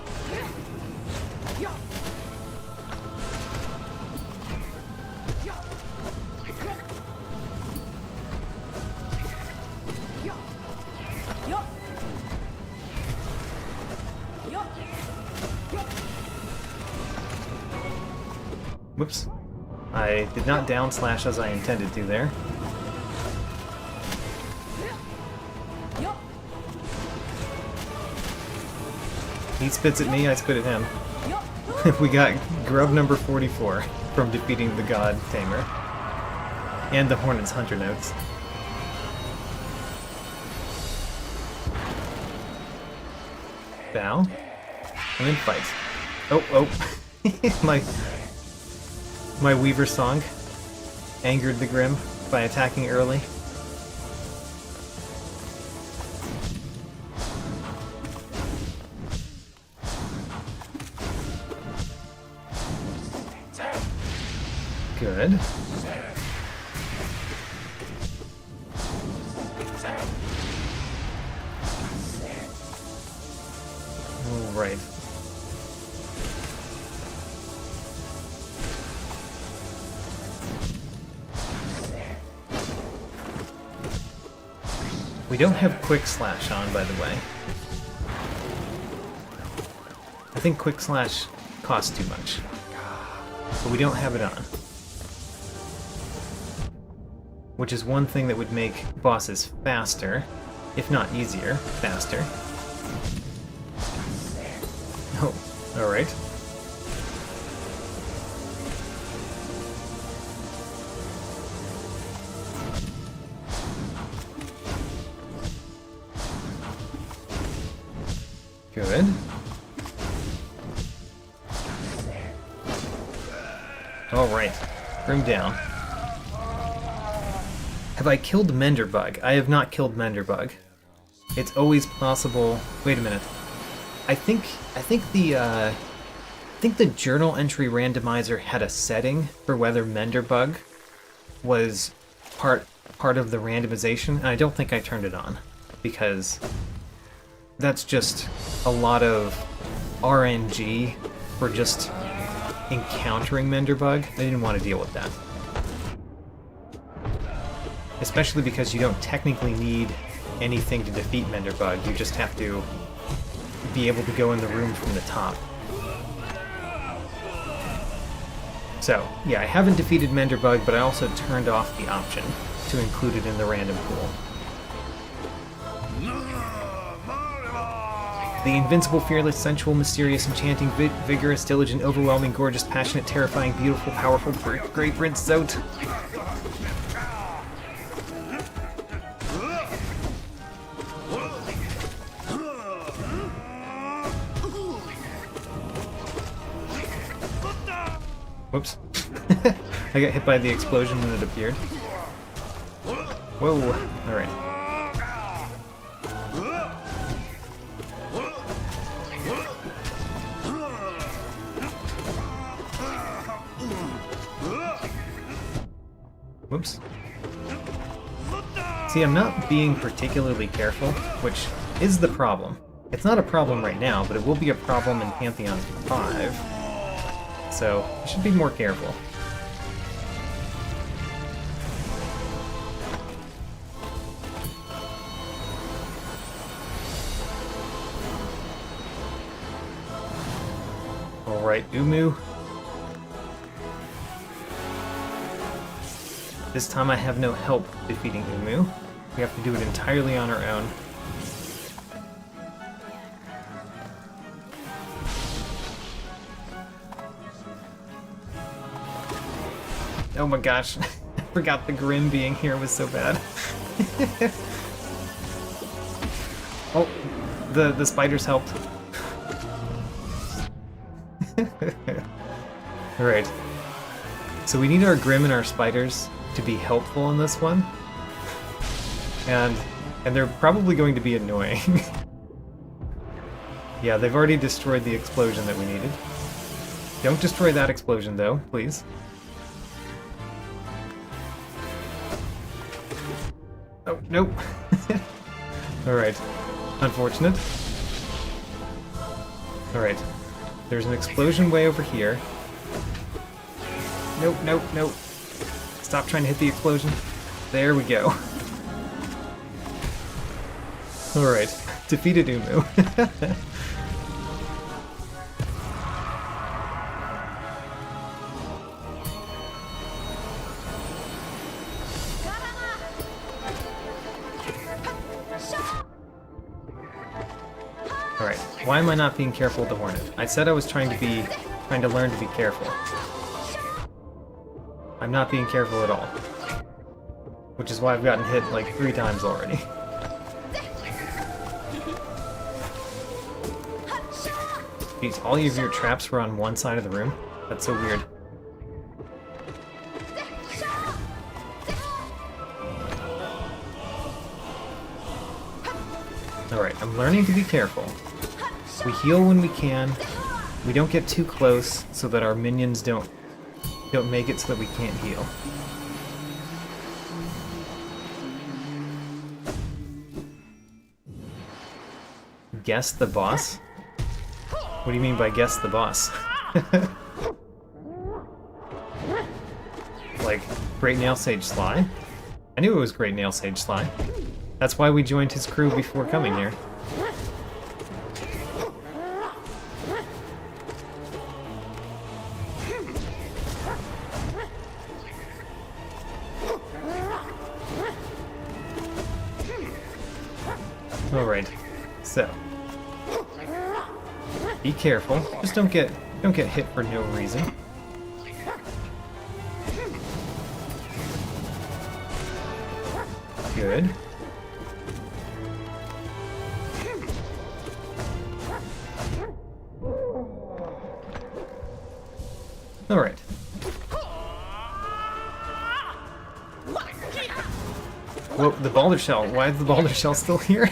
Whoops. I did not down slash as I intended to there. He spits at me, I spit at him. We got grub number 44 from defeating the God Tamer. And the Hornet's Hunter notes. Bow. And then fight. Oh. My Weaver song angered the Grim by attacking early. Good. All right. We don't have Quick Slash on, by the way. I think Quick Slash costs too much. But we don't have it on. Which is one thing that would make bosses faster, if not easier, faster. Oh, alright. Good. Alright, room down. Have I killed Menderbug? I have not killed Menderbug. It's always possible. Wait a minute. I think the journal entry randomizer had a setting for whether Menderbug was part of the randomization, and I don't think I turned it on because that's just a lot of RNG for just encountering Menderbug. I didn't want to deal with that. Especially because you don't technically need anything to defeat Menderbug, you just have to be able to go in the room from the top. So, yeah, I haven't defeated Menderbug, but I also turned off the option to include it in the random pool. The invincible, fearless, sensual, mysterious, enchanting, vigorous, diligent, overwhelming, gorgeous, passionate, terrifying, beautiful, powerful, great Prince Zote. Whoops. I got hit by the explosion when it appeared. Whoa. Alright. Whoops. See, I'm not being particularly careful, which is the problem. It's not a problem right now, but it will be a problem in Pantheons 5. So, I should be more careful. Alright, Umu. This time I have no help defeating Umu. We have to do it entirely on our own. Oh my gosh. I forgot the Grim being here was so bad. Oh, the spiders helped. Alright. So we need our Grim and our spiders to be helpful in this one. And they're probably going to be annoying. Yeah, they've already destroyed the explosion that we needed. Don't destroy that explosion, though, please. Oh, nope. Alright. Unfortunate. Alright. There's an explosion way over here. Nope, nope, nope. Stop trying to hit the explosion. There we go. Alright. Defeated Umu. Alright, why am I not being careful with the Hornet? I said I was trying to learn to be careful. I'm not being careful at all. Which is why I've gotten hit like 3 times already. Jeez, all of your traps were on one side of the room? That's so weird. Alright, I'm learning to be careful. We heal when we can. We don't get too close so that our minions don't make it so that we can't heal. Guess the boss? What do you mean by guess the boss? Like, Great Nail Sage Sly? I knew it was Great Nail Sage Sly. That's why we joined his crew before coming here. Alright, so be careful. Just don't get hit for no reason. Good. Alright. Whoa, the Balder Shell. Why is the Balder Shell still here?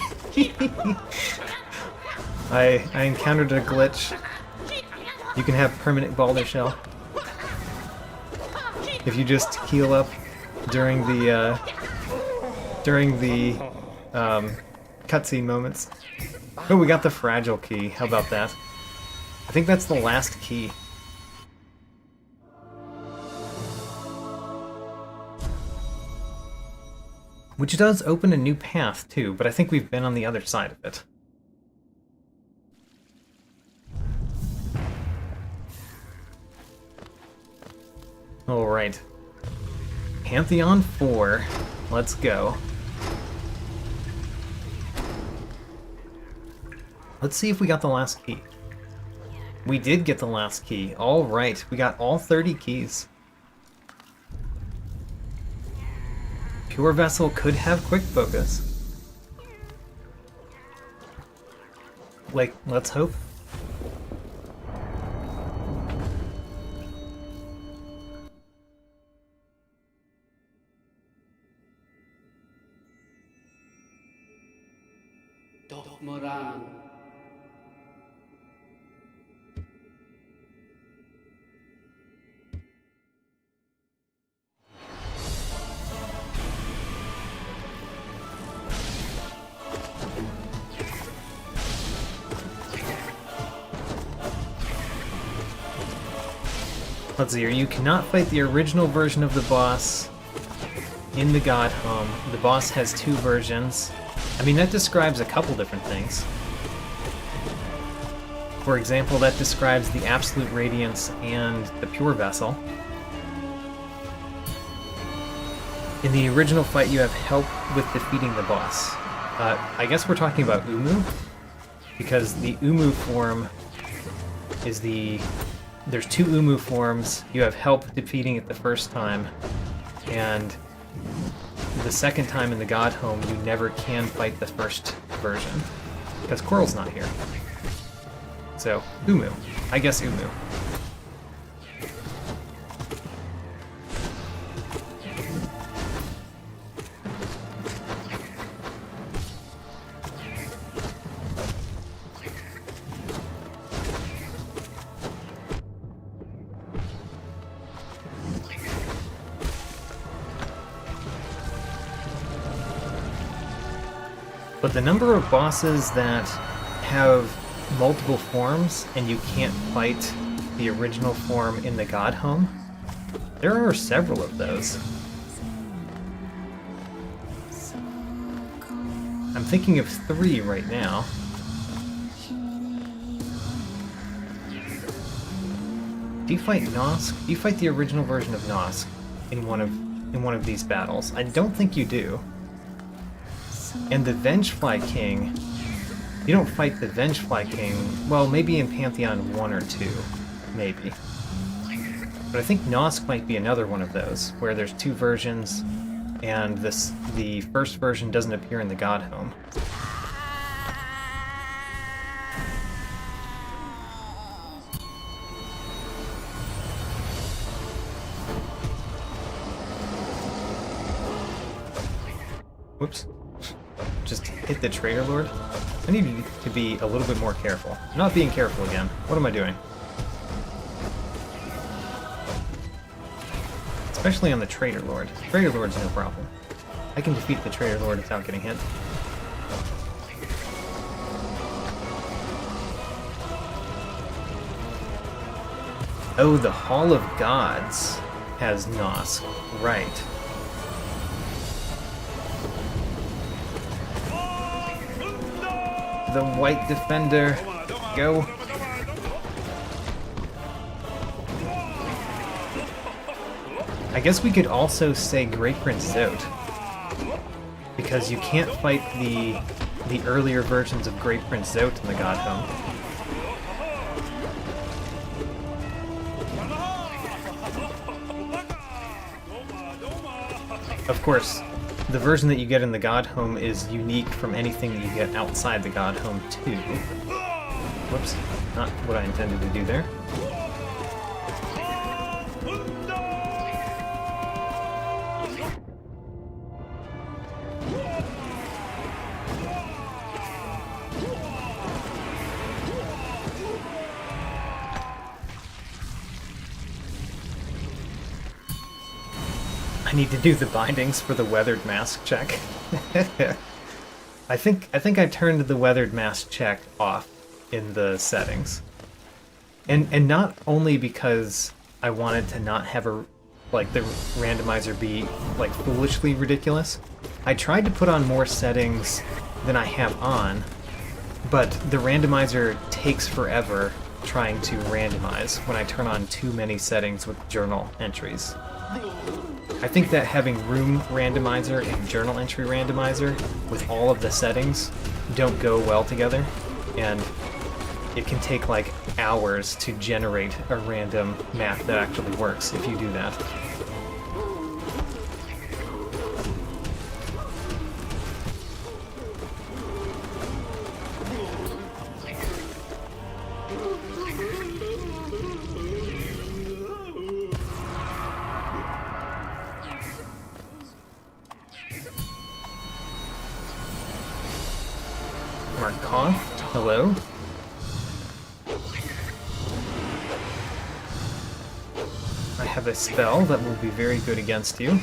I encountered a glitch. You can have permanent Balder Shell if you just heal up during the cutscene moments. Oh, we got the fragile key. How about that? I think that's the last key. Which does open a new path, too, but I think we've been on the other side of it. Alright. Pantheon 4. Let's go. Let's see if we got the last key. We did get the last key. Alright, we got all 30 keys. Pure Vessel could have quick focus. Like, let's hope. Let's see here. You cannot fight the original version of the boss in the Godhome. The boss has 2 versions. I mean, that describes a couple different things. For example, that describes the Absolute Radiance and the Pure Vessel. In the original fight, you have help with defeating the boss. I guess we're talking about Umu, because the Umu form is the there's 2 Umu forms. You have help defeating it the first time, and the second time in the Godhome, you never can fight the first version because Coral's not here. So Umu, I guess Umu. But the number of bosses that have multiple forms and you can't fight the original form in the Godhome, there are several of those. I'm thinking of 3 right now. Do you fight Nosk? Do you fight the original version of Nosk in one of these battles? I don't think you do. And the Vengefly King, you don't fight the Vengefly King, well, maybe in Pantheon 1 or 2, maybe. But I think Nosk might be another one of those, where there's 2 versions, and the first version doesn't appear in the Godhome. Whoops. Just hit the Trader Lord. I need to be a little bit more careful. I'm not being careful again. What am I doing? Especially on the Trader Lord. Trader Lord's no problem. I can defeat the Trader Lord without getting hit. Oh, the Hall of Gods has Nosk. Right. The White Defender. Go. I guess we could also say Great Prince Zote, because you can't fight the earlier versions of Great Prince Zote in the Godhome. Of course, the version that you get in the Godhome is unique from anything that you get outside the Godhome too. Whoops, not what I intended to do there. I need to do the bindings for the Weathered Mask check. I think I turned the Weathered Mask check off in the settings. And not only because I wanted to not have the randomizer be like foolishly ridiculous. I tried to put on more settings than I have on, but the randomizer takes forever trying to randomize when I turn on too many settings with journal entries. I think that having room randomizer and journal entry randomizer with all of the settings don't go well together, and it can take like hours to generate a random map that actually works if you do that. Markov, hello. I have a spell that will be very good against you.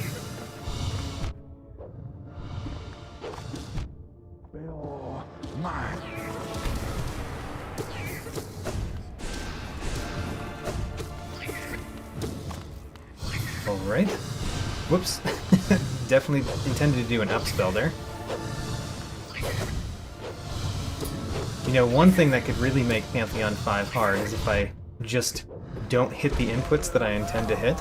Alright. Whoops. Definitely intended to do an up spell there. You know, one thing that could really make Pantheon 5 hard is if I just don't hit the inputs that I intend to hit.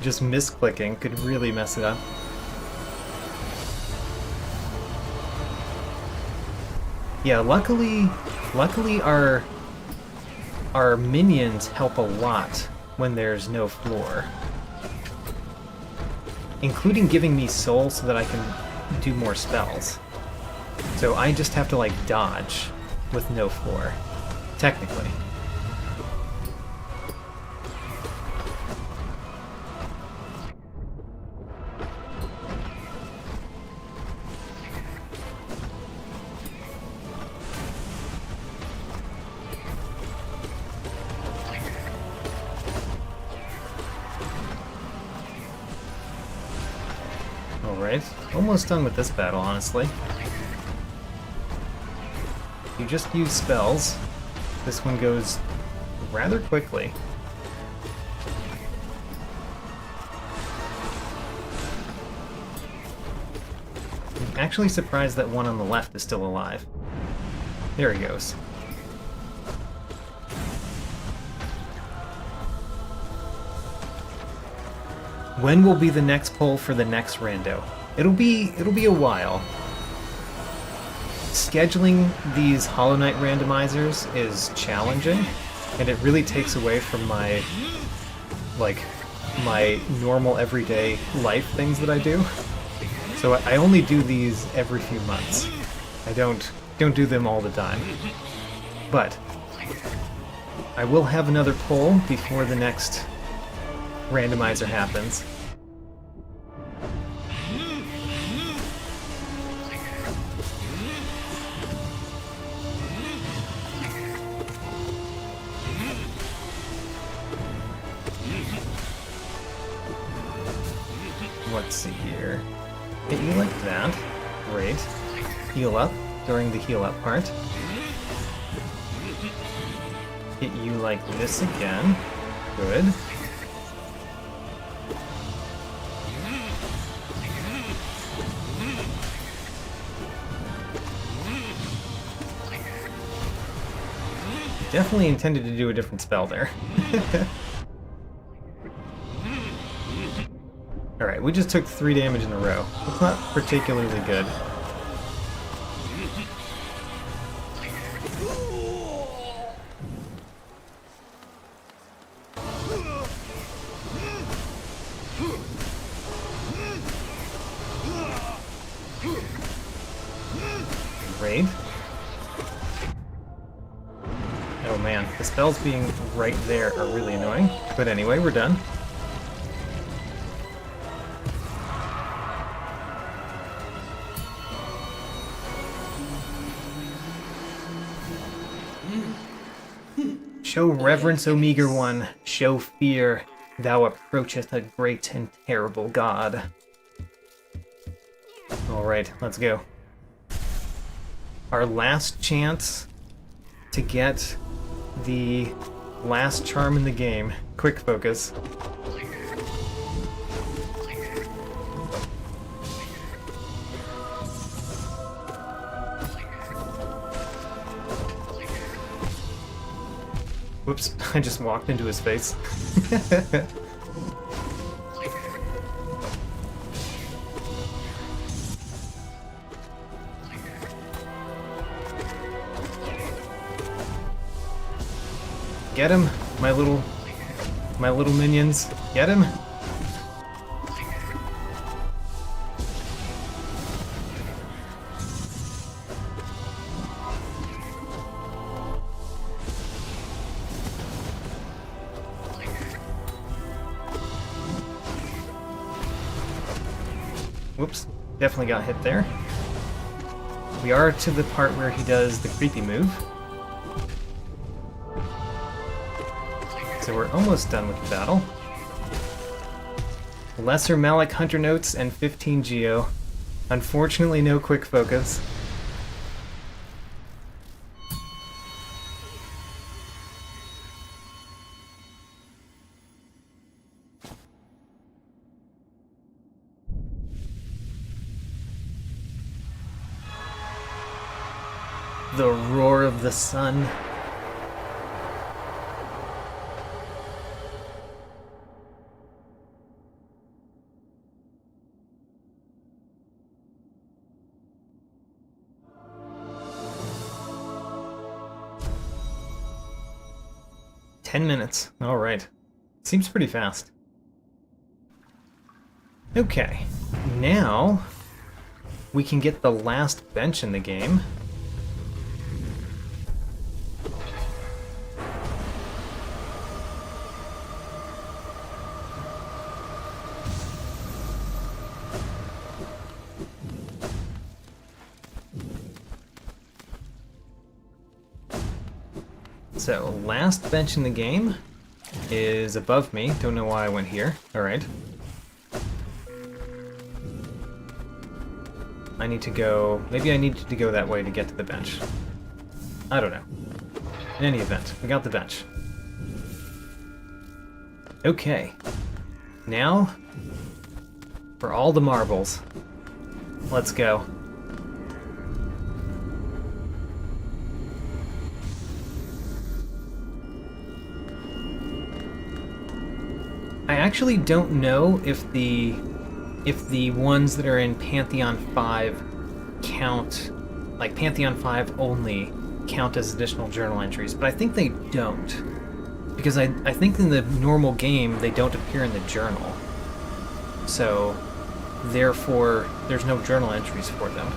Just misclicking could really mess it up. Yeah, luckily our our minions help a lot when there's no floor. Including giving me soul so that I can do more spells. So I just have to, like, dodge with no floor. Technically. Alright, almost done with this battle, honestly. You just use spells. This one goes rather quickly. I'm actually surprised that one on the left is still alive. There he goes. When will be the next poll for the next rando? It'll be a while. Scheduling these Hollow Knight randomizers is challenging, and it really takes away from my normal everyday life things that I do. So I only do these every few months. I don't do them all the time. But I will have another poll before the next randomizer happens. Let's see here. Hit you like that. Great. Heal up during the heal up part. Hit you like this again. Good. Definitely intended to do a different spell there. Alright, we just took 3 damage in a row. It's not particularly good. Great. Oh man, the spells being right there are really annoying. But anyway, we're done. Show reverence, O meager one. Show fear. Thou approacheth a great and terrible god. Alright, let's go. Our last chance to get the last charm in the game. Quick focus. Whoops, I just walked into his face. Get him, my little minions. Get him. Whoops, definitely got hit there. We are to the part where he does the creepy move. So we're almost done with the battle. Lesser Malik Hunter Notes and 15 Geo. Unfortunately, no quick focus. The roar of the sun. 10 minutes. Alright. Seems pretty fast. Okay. Now we can get the last bench in the game. So, last bench in the game is above me. Don't know why I went here. Alright. I need to go... Maybe I needed to go that way to get to the bench. I don't know. In any event, we got the bench. Okay. Now, for all the marbles. Let's go. I actually don't know if the ones that are in Pantheon 5 count, like Pantheon 5 only count as additional journal entries, but I think they don't. Because I think in the normal game they don't appear in the journal. So, therefore, there's no journal entries for them.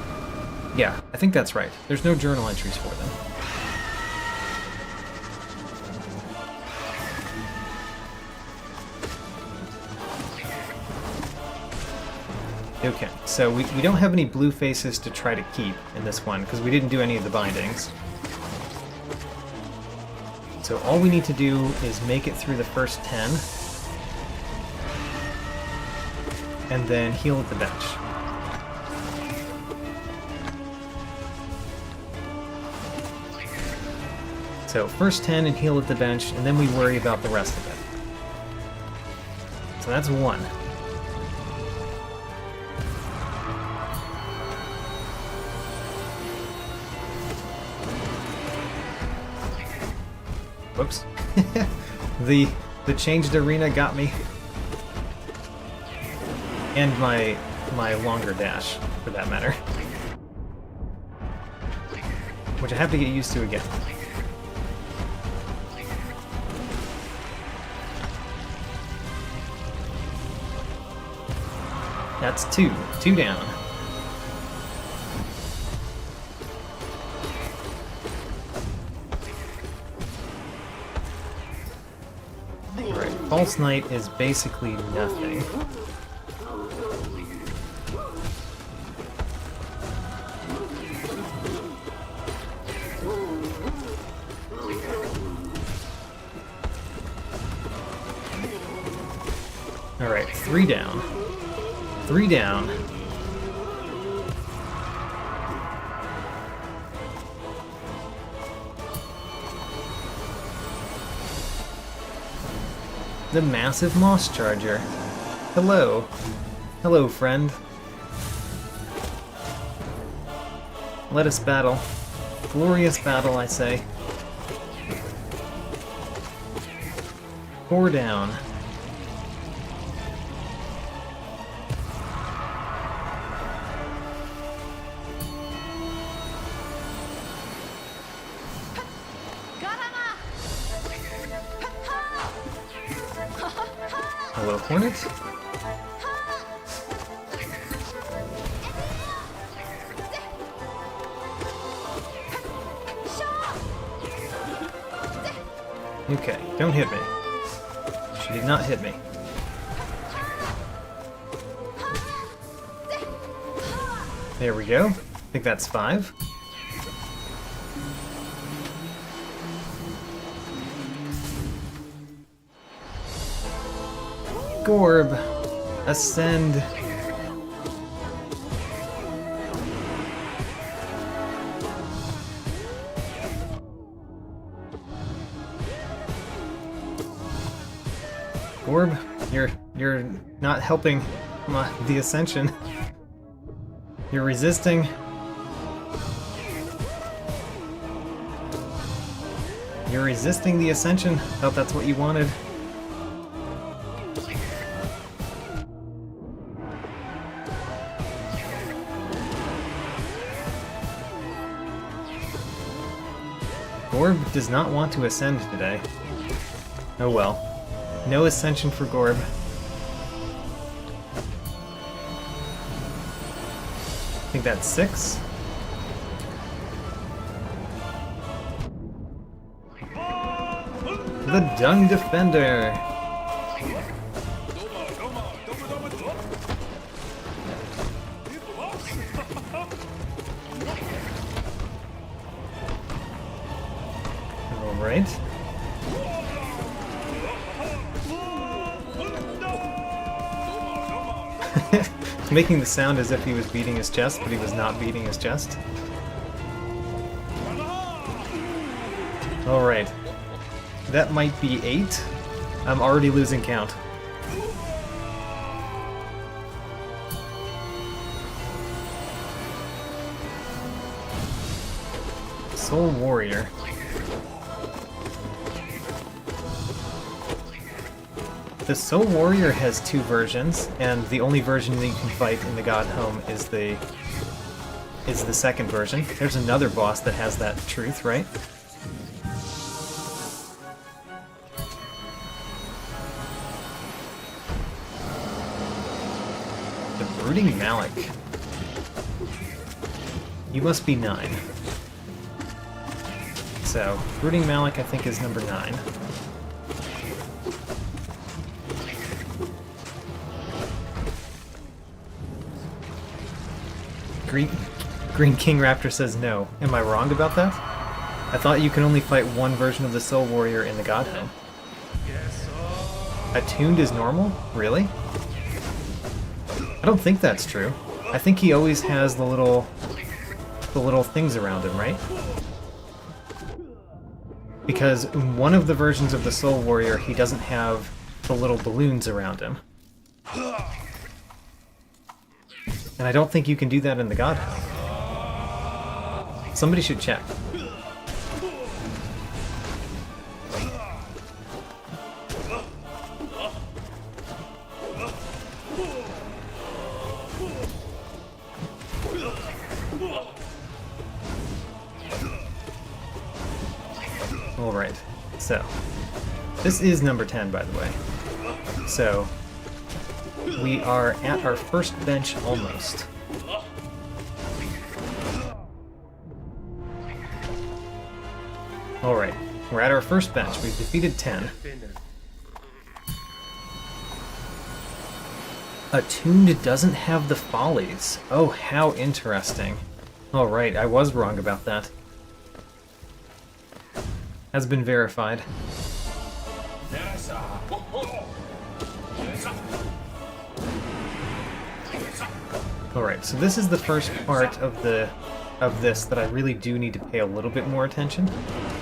Yeah, I think that's right. There's no journal entries for them. Okay, so we don't have any blue faces to try to keep in this one, because we didn't do any of the bindings. So all we need to do is make it through the first 10, and then heal at the bench. So first 10 and heal at the bench, and then we worry about the rest of it. So that's 1. Whoops. The changed arena got me. And my longer dash, for that matter. Which I have to get used to again. That's 2. 2 down. False Knight is basically nothing. Alright, 3 down. 3 down. The massive moss charger. Hello. Hello, friend. Let us battle. Glorious battle, I say. 4 down. Hello, Hornet. Okay, don't hit me. She did not hit me. There we go. I think that's 5. Gorb, ascend. Gorb, you're not helping the ascension. You're resisting. You're resisting the ascension. Thought that's what you wanted. Gorb does not want to ascend today. Oh well. No Ascension for Gorb. I think that's 6. The Dung Defender! Alright. Making the sound as if he was beating his chest, but he was not beating his chest. Alright. That might be 8. I'm already losing count. Soul Warrior. The Soul Warrior has 2 versions, and the only version that you can fight in the Godhome is the second version. There's another boss that has that truth, right? The Brooding Malik. You must be 9. So, Brooding Malik I think is number 9. Green King Raptor says no. Am I wrong about that? I thought you can only fight one version of the Soul Warrior in the Godhome. Attuned is normal? Really? I don't think that's true. I think he always has the little things around him, right? Because in one of the versions of the Soul Warrior, he doesn't have the little balloons around him. And I don't think you can do that in the Godhome. Somebody should check. Alright, so this is number 10, by the way. So we are at our first bench almost. Alright, we're at our first bench. We've defeated 10. Attuned doesn't have the follies. Oh, how interesting. Alright, I was wrong about that. Has been verified. Alright, so this is the first part of this that I really do need to pay a little bit more attention,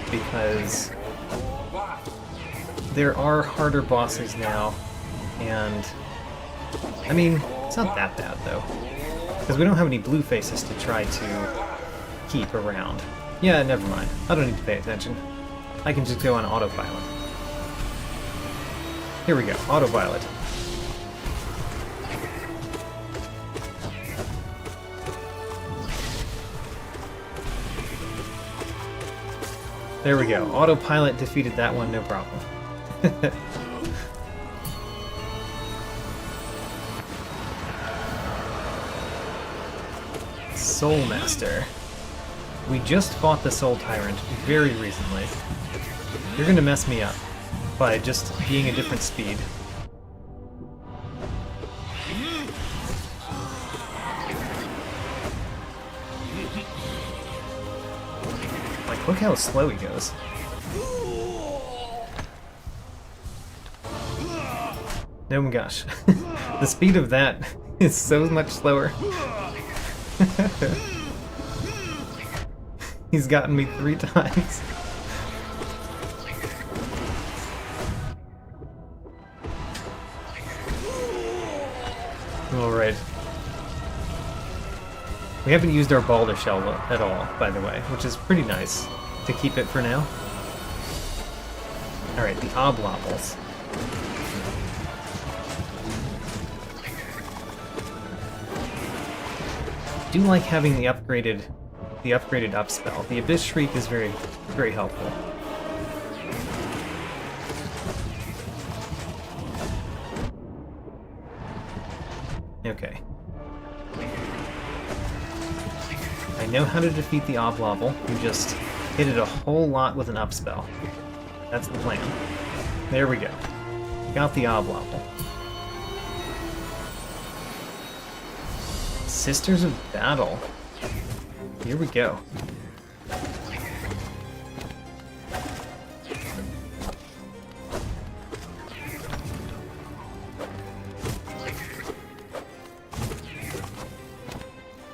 because there are harder bosses now, and I mean, it's not that bad though, because we don't have any blue faces to try to keep around. Yeah, never mind. I don't need to pay attention. I can just go on autopilot. Here we go, autopilot. There we go, autopilot defeated that one, no problem. Soul Master. We just fought the Soul Tyrant very recently. You're gonna mess me up by just being a different speed. Like, look how slow he goes. Oh my gosh. The speed of that is so much slower. He's gotten me 3 times. Alright. We haven't used our Balder Shell at all, by the way, which is pretty nice to keep it for now. Alright, the Oblobbles. I do like having the upgraded up spell. The Abyss Shriek is very, very helpful. Okay. I know how to defeat the Oblovel. You just hit it a whole lot with an up spell. That's the plan. There we go. Got the Oblovel. Sisters of Battle. Here we go.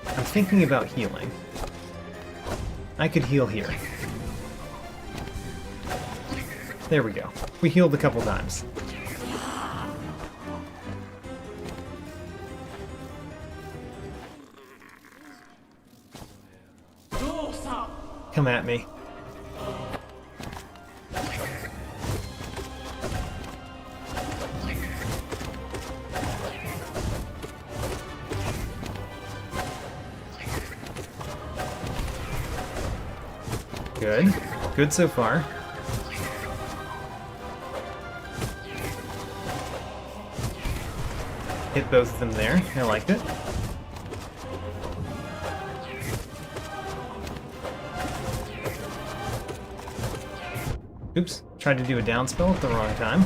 I'm thinking about healing. I could heal here. There we go. We healed a couple times. Come at me. Good. Good so far. Hit both of them there. I liked it. Oops. Tried to do a down spell at the wrong time.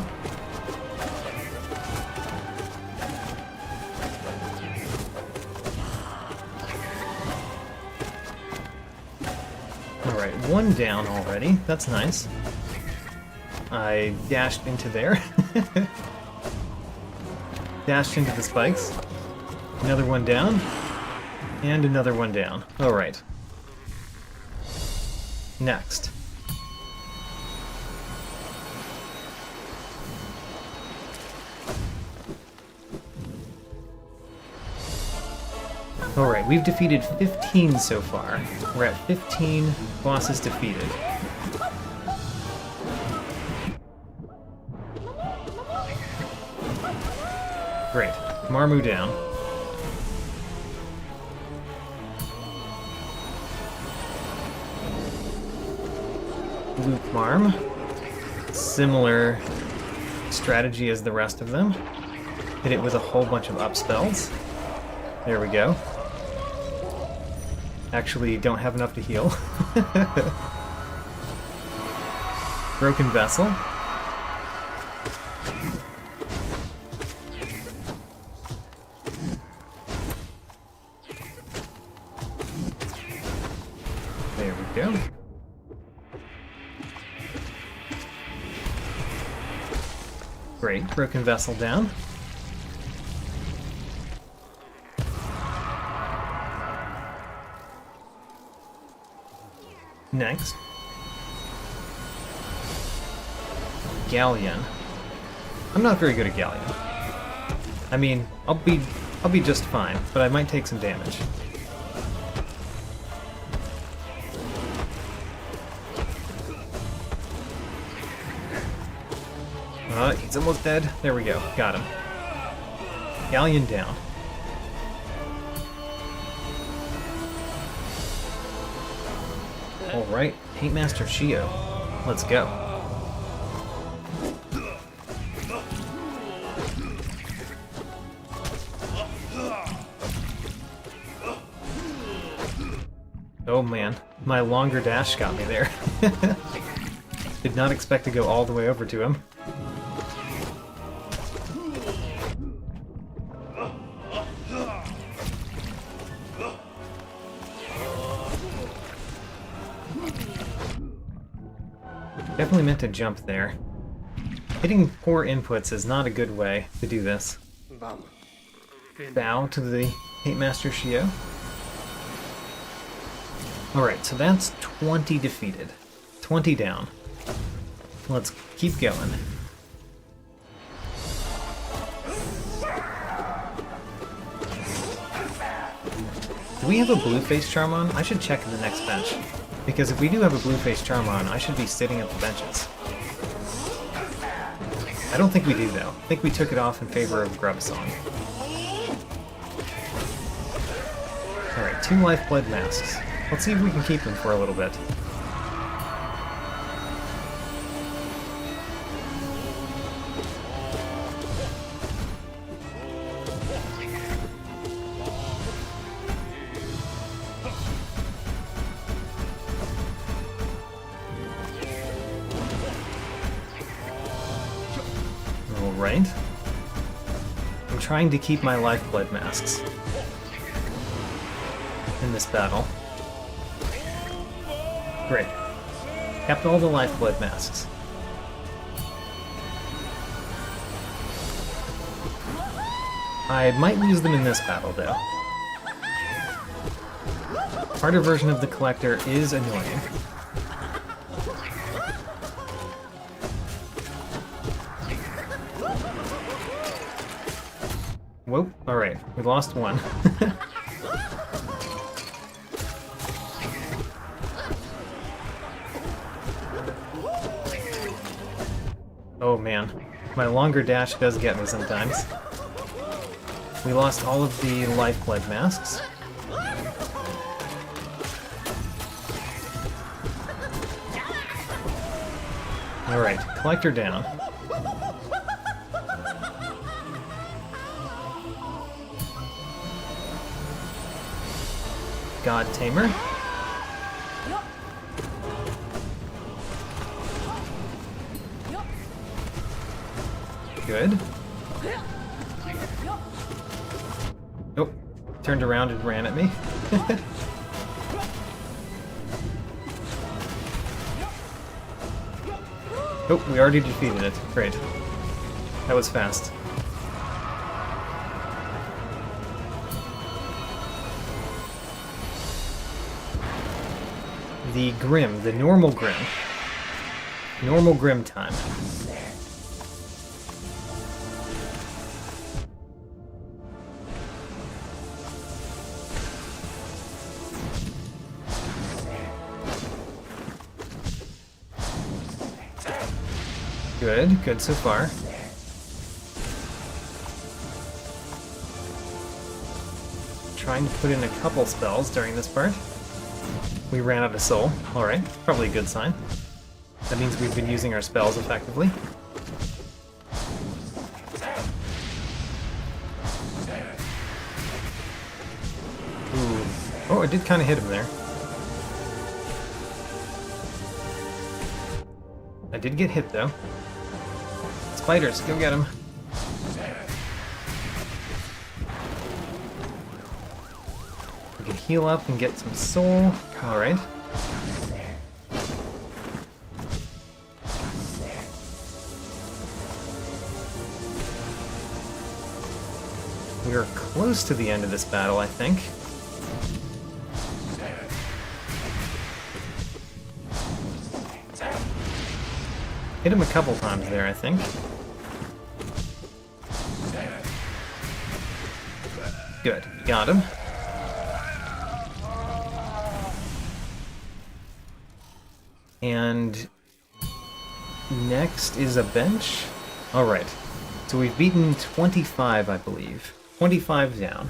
Alright, one down already. That's nice. I dashed into there. Dashed into the spikes. Another one down. And another one down. Alright. Next. Alright, we've defeated 15 so far. We're at 15 bosses defeated. Great. Marmu down. Luke Marm. Similar strategy as the rest of them. Hit it with a whole bunch of up spells. There we go. Actually, don't have enough to heal. Broken Vessel. There we go. Great, Broken Vessel down. Next. Galleon. I'm not very good at Galleon. I mean, I'll be just fine, but I might take some damage. He's almost dead. There we go. Got him. Galleon down. Alright, Paintmaster Shio. Let's go. Oh man, my longer dash got me there. Did not expect to go all the way over to him. Definitely meant to jump there. Hitting poor inputs is not a good way to do this. Bow to the Paintmaster Shio. Alright, so that's 20 defeated. 20 down. Let's keep going. Do we have a blue face charm on? I should check in the next bench. Because if we do have a blue face charm on, I should be sitting at the benches. I don't think we do though. I think we took it off in favor of Grub Song. Alright, 2 Lifeblood Masks. Let's see if we can keep them for a little bit. Alright. I'm trying to keep my lifeblood masks in this battle. Great. Kept all the lifeblood masks. I might lose them in this battle, though. Harder version of the collector is annoying. Whoop, alright, we lost one. Oh man, my longer dash does get me sometimes. We lost all of the lifeblood masks. Alright, collector down. God Tamer. Good. Oh, turned around and ran at me. Oh, we already defeated it. Great. That was fast. The Grim, the normal Grim. Normal Grim time. Good, good so far. Trying to put in a couple spells during this part. We ran out of soul. Alright, probably a good sign. That means we've been using our spells effectively. Ooh. Oh, I did kind of hit him there. I did get hit though. Spiders, go get him. We can heal up and get some soul. Alright. We are close to the end of this battle, I think. Hit him a couple times there, I think. Good, got him. And next is a bench. Alright, so we've beaten 25, I believe. 25 down.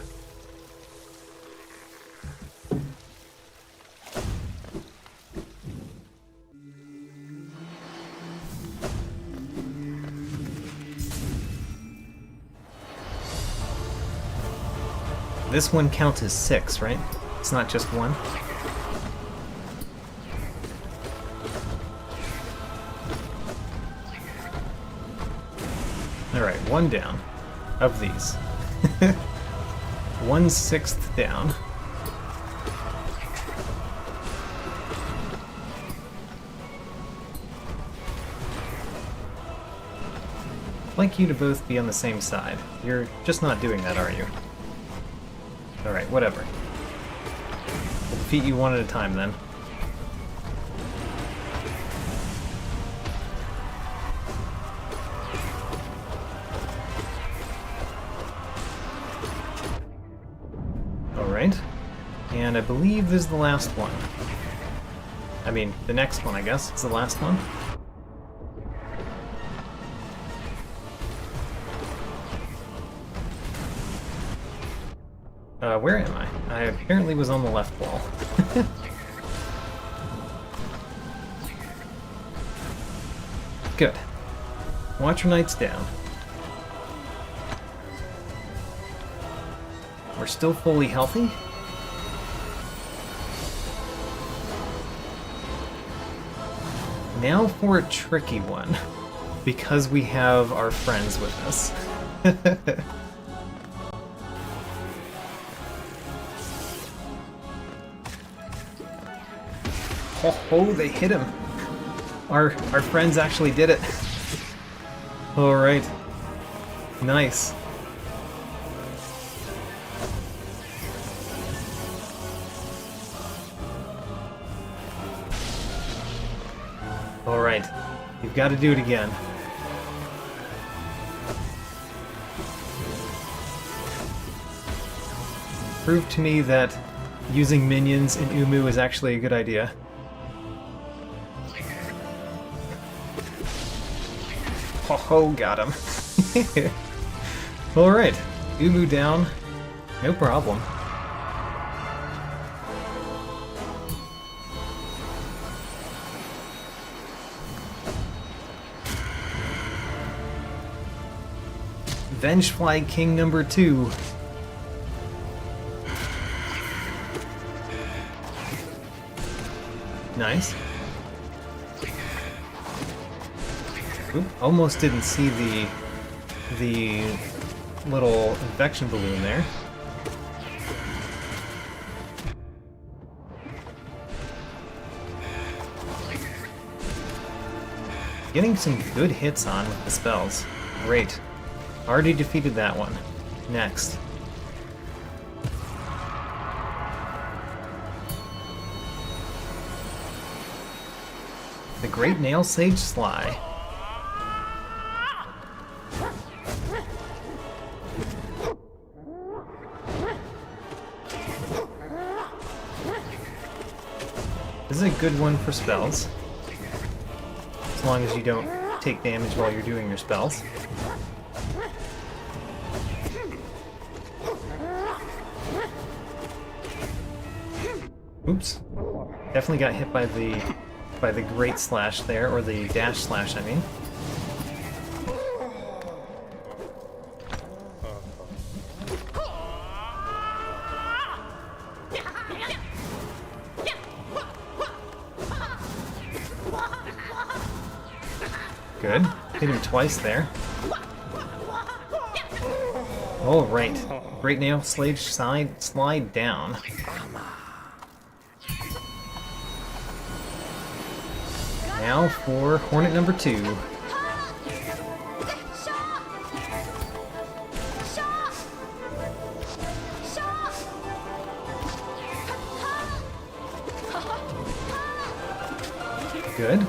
This one counts as 6, right? It's not just 1? Alright, 1 down of these. 1/6 down. I'd like you to both be on the same side. You're just not doing that, are you? Alright, whatever. We'll defeat you one at a time, then. Alright. And I believe this is the last one. I mean, the next one, I guess. It's the last one. Where am I? I apparently was on the left wall. Good. Watcher Knight's down. We're still fully healthy. Now for a tricky one. because we have our friends with us. Oh, they hit him. Our friends actually did it. All right. Nice. All right. You've got to do it again. Prove to me that using minions in Umu is actually a good idea. Ho, got him. Alright, Umu down. No problem. Vengefly King number 2. Nice. Oop, almost didn't see the little infection balloon there. Getting some good hits on with the spells. Great. Already defeated that one. Next. The Great Nail Sage Sly. This is a good one for spells. As long as you don't take damage while you're doing your spells. Oops. Definitely got hit by the great slash there, or the dash slash, I mean. Good. Hit him twice there. All right. Great Nail Sage slide down. Now for Hornet number 2. Good.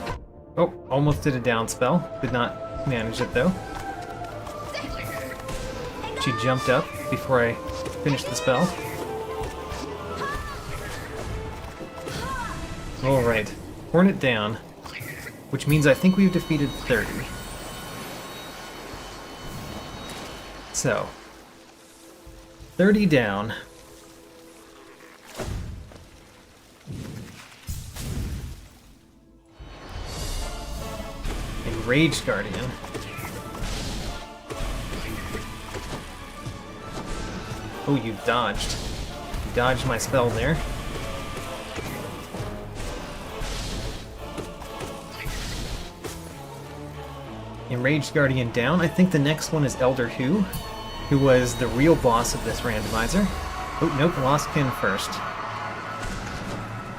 Oh, almost did a down spell. Did not manage it though. She jumped up before I finished the spell. Alright, Hornet down. Which means I think we've defeated 30. So, 30 down. And Rage Guardian. Oh, you dodged. You dodged my spell there. Enraged Guardian down. I think the next one is Elder who was the real boss of this randomizer. Oh, nope, lost kin first.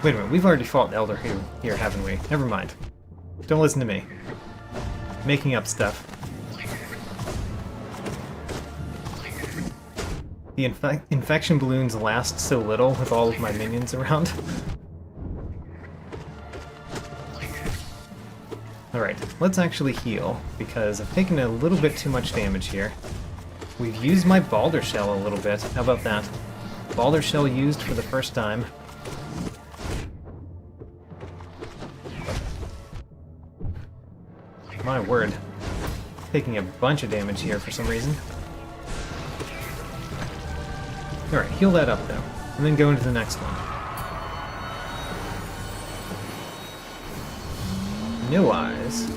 Wait a minute, we've already fought Elder who here, haven't we? Never mind. Don't listen to me. Making up stuff. The infection balloons last so little with all of my minions around. Alright, let's actually heal, because I've taken a little bit too much damage here. We've used my Balder Shell a little bit. How about that? Balder Shell used for the first time. My word. Taking a bunch of damage here for some reason. Alright, heal that up though, and then go into the next one. No eyes.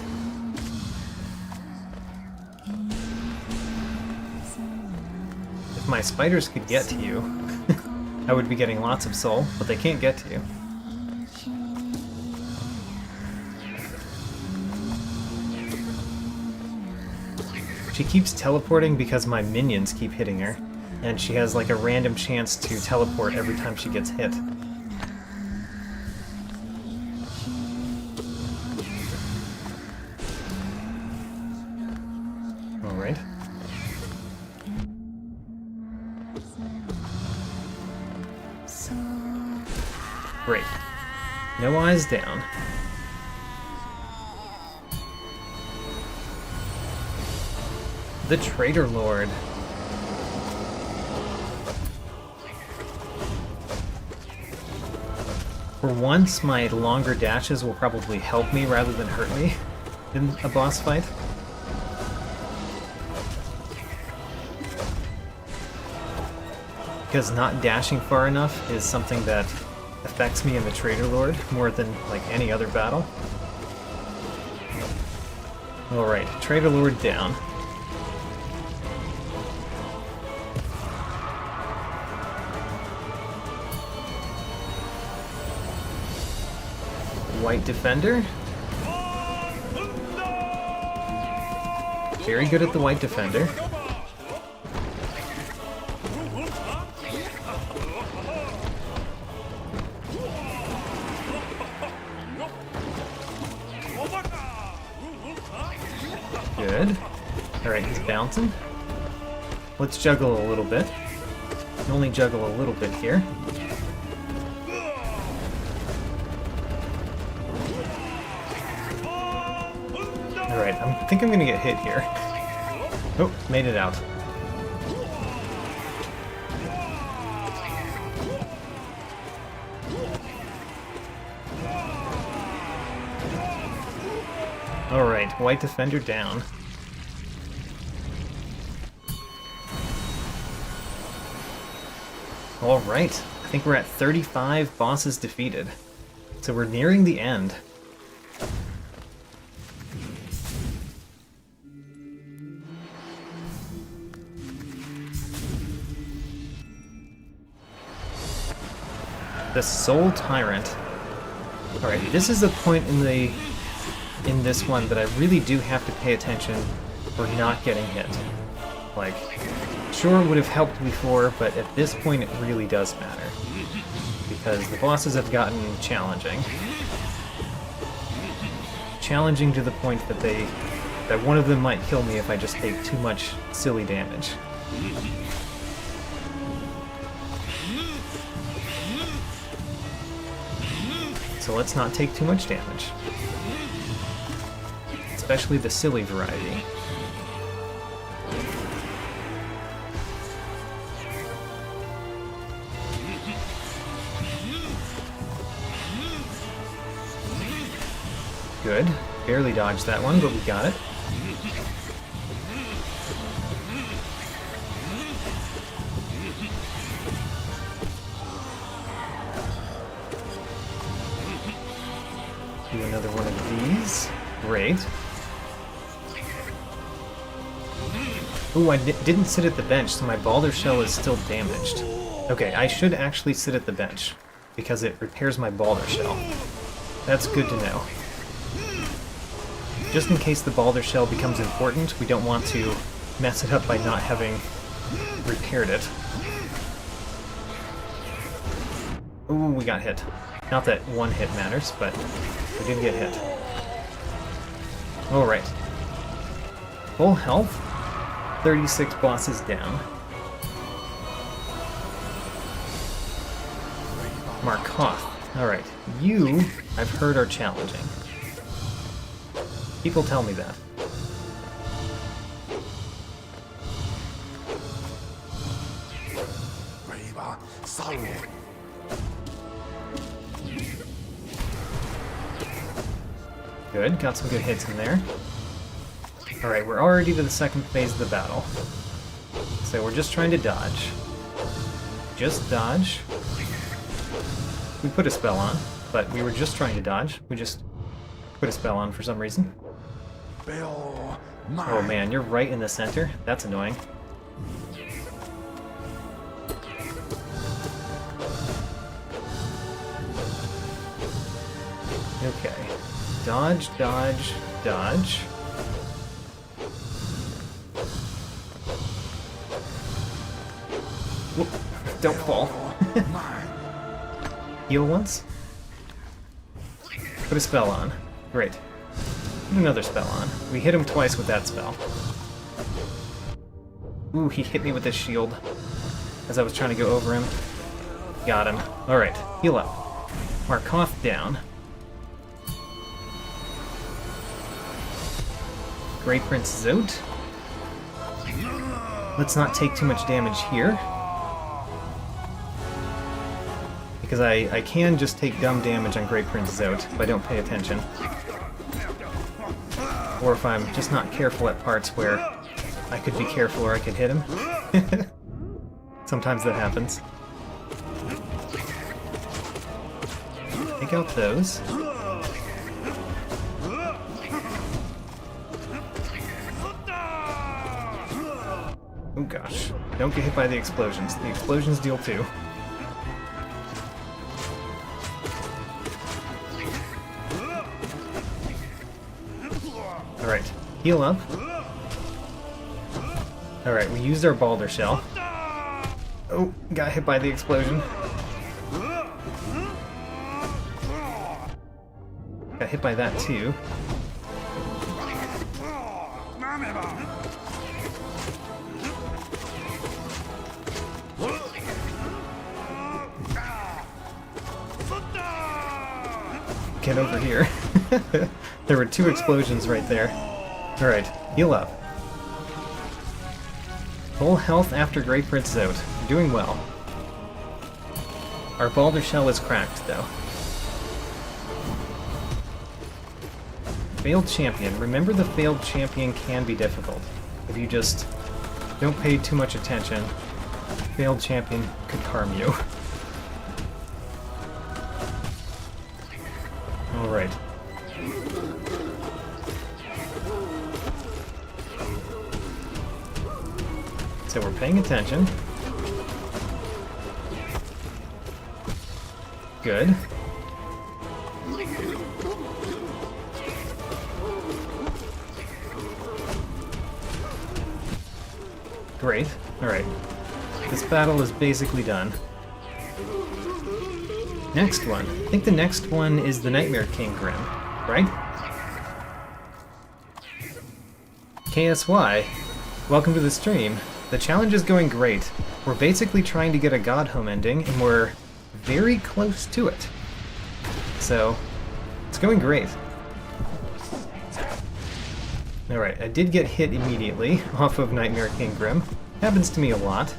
If my spiders could get to you, I would be getting lots of soul, but they can't get to you. She keeps teleporting because my minions keep hitting her, and she has like a random chance to teleport every time she gets hit. Alright. Great. No eyes down. The Traitor Lord. For once, my longer dashes will probably help me rather than hurt me in a boss fight. Because not dashing far enough is something that affects me in the Traitor Lord more than like any other battle. Alright, Traitor Lord down. White Defender. Very good at the White Defender. Good. Alright, he's bouncing. Let's juggle a little bit. Only juggle a little bit here. Alright, I think I'm gonna get hit here. Oh, made it out. Alright, White Defender down. Alright, I think we're at 35 bosses defeated. So we're nearing the end. The Soul Tyrant. Alright, this is a point in this one that I really do have to pay attention for not getting hit. Like, sure it would have helped before, but at this point it really does matter. Because the bosses have gotten challenging. Challenging to the point that one of them might kill me if I just take too much silly damage. So let's not take too much damage. Especially the silly variety. Good. Barely dodged that one, but we got it. Do another one of these. Great. Ooh, I didn't sit at the bench, so my Balder Shell is still damaged. Okay, I should actually sit at the bench, because it repairs my Balder Shell. That's good to know. Just in case the Balder Shell becomes important, we don't want to mess it up by not having repaired it. Ooh, we got hit. Not that one hit matters, but we did get hit. Alright. Full health. 36 bosses down. Markoth. Alright. You, I've heard, are challenging. People tell me that. Good, got some good hits in there. Alright, we're already to the second phase of the battle. So we're just trying to dodge. Just dodge. We put a spell on, but we were just trying to dodge. We just put a spell on for some reason. Oh man, you're right in the center? That's annoying. Okay. Dodge, dodge, dodge. don't fall. Heal once. Put a spell on. Great. Put another spell on. We hit him twice with that spell. Ooh, he hit me with his shield as I was trying to go over him. Got him. Alright, heal up. Markoth down. Grey Prince Zote. Let's not take too much damage here. Because I can just take dumb damage on Grey Prince Zote if I don't pay attention. Or if I'm just not careful at parts where I could be careful or I could hit him. Sometimes that happens. Take out those. Oh gosh. Don't get hit by the explosions. The explosions deal too. Alright, heal up. Alright, we used our Balder Shell. Oh, got hit by the explosion. Got hit by that too. Get over here. There were 2 explosions right there. Alright, heal up. Full health after Grey Prince Zote. Doing well. Our Balder Shell is cracked, though. Failed Champion. Remember, the Failed Champion can be difficult. If you just don't pay too much attention, Failed Champion could harm you. Alright. So we're paying attention. Good. Great. Alright. This battle is basically done. Next one. I think the next one is the Nightmare King Grim, right? KSY, welcome to the stream. The challenge is going great. We're basically trying to get a Godhome ending, and we're very close to it. So, it's going great. Alright, I did get hit immediately off of Nightmare King Grim. Happens to me a lot.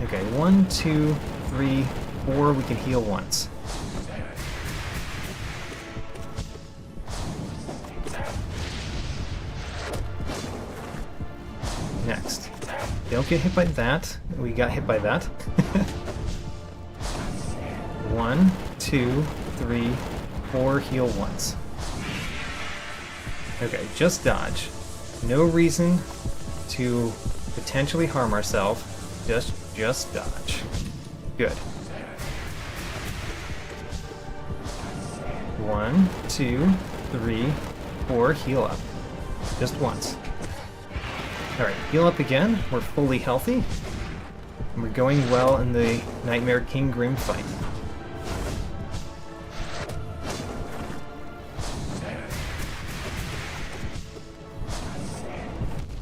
Okay, 1, 2, 3, 4, we can heal once. Next. Don't get hit by that. We got hit by that. 1, 2, 3, 4, heal once. Okay, just dodge. No reason to potentially harm ourselves. Just dodge. Good. 1, 2, 3, 4, heal up. Just once. Alright, heal up again. We're fully healthy. And we're going well in the Nightmare King Grim fight.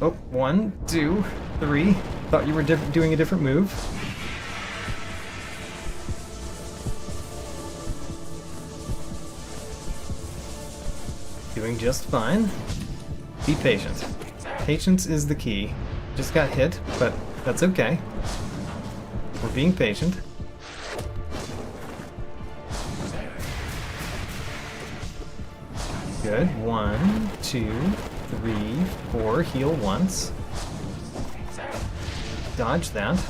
Oh, 1, 2, 3. Thought you were doing a different move. Doing just fine. Be patient. Patience is the key. Just got hit, but that's okay. We're being patient. Good. 1, 2, 3, 4. Heal once. Dodge that.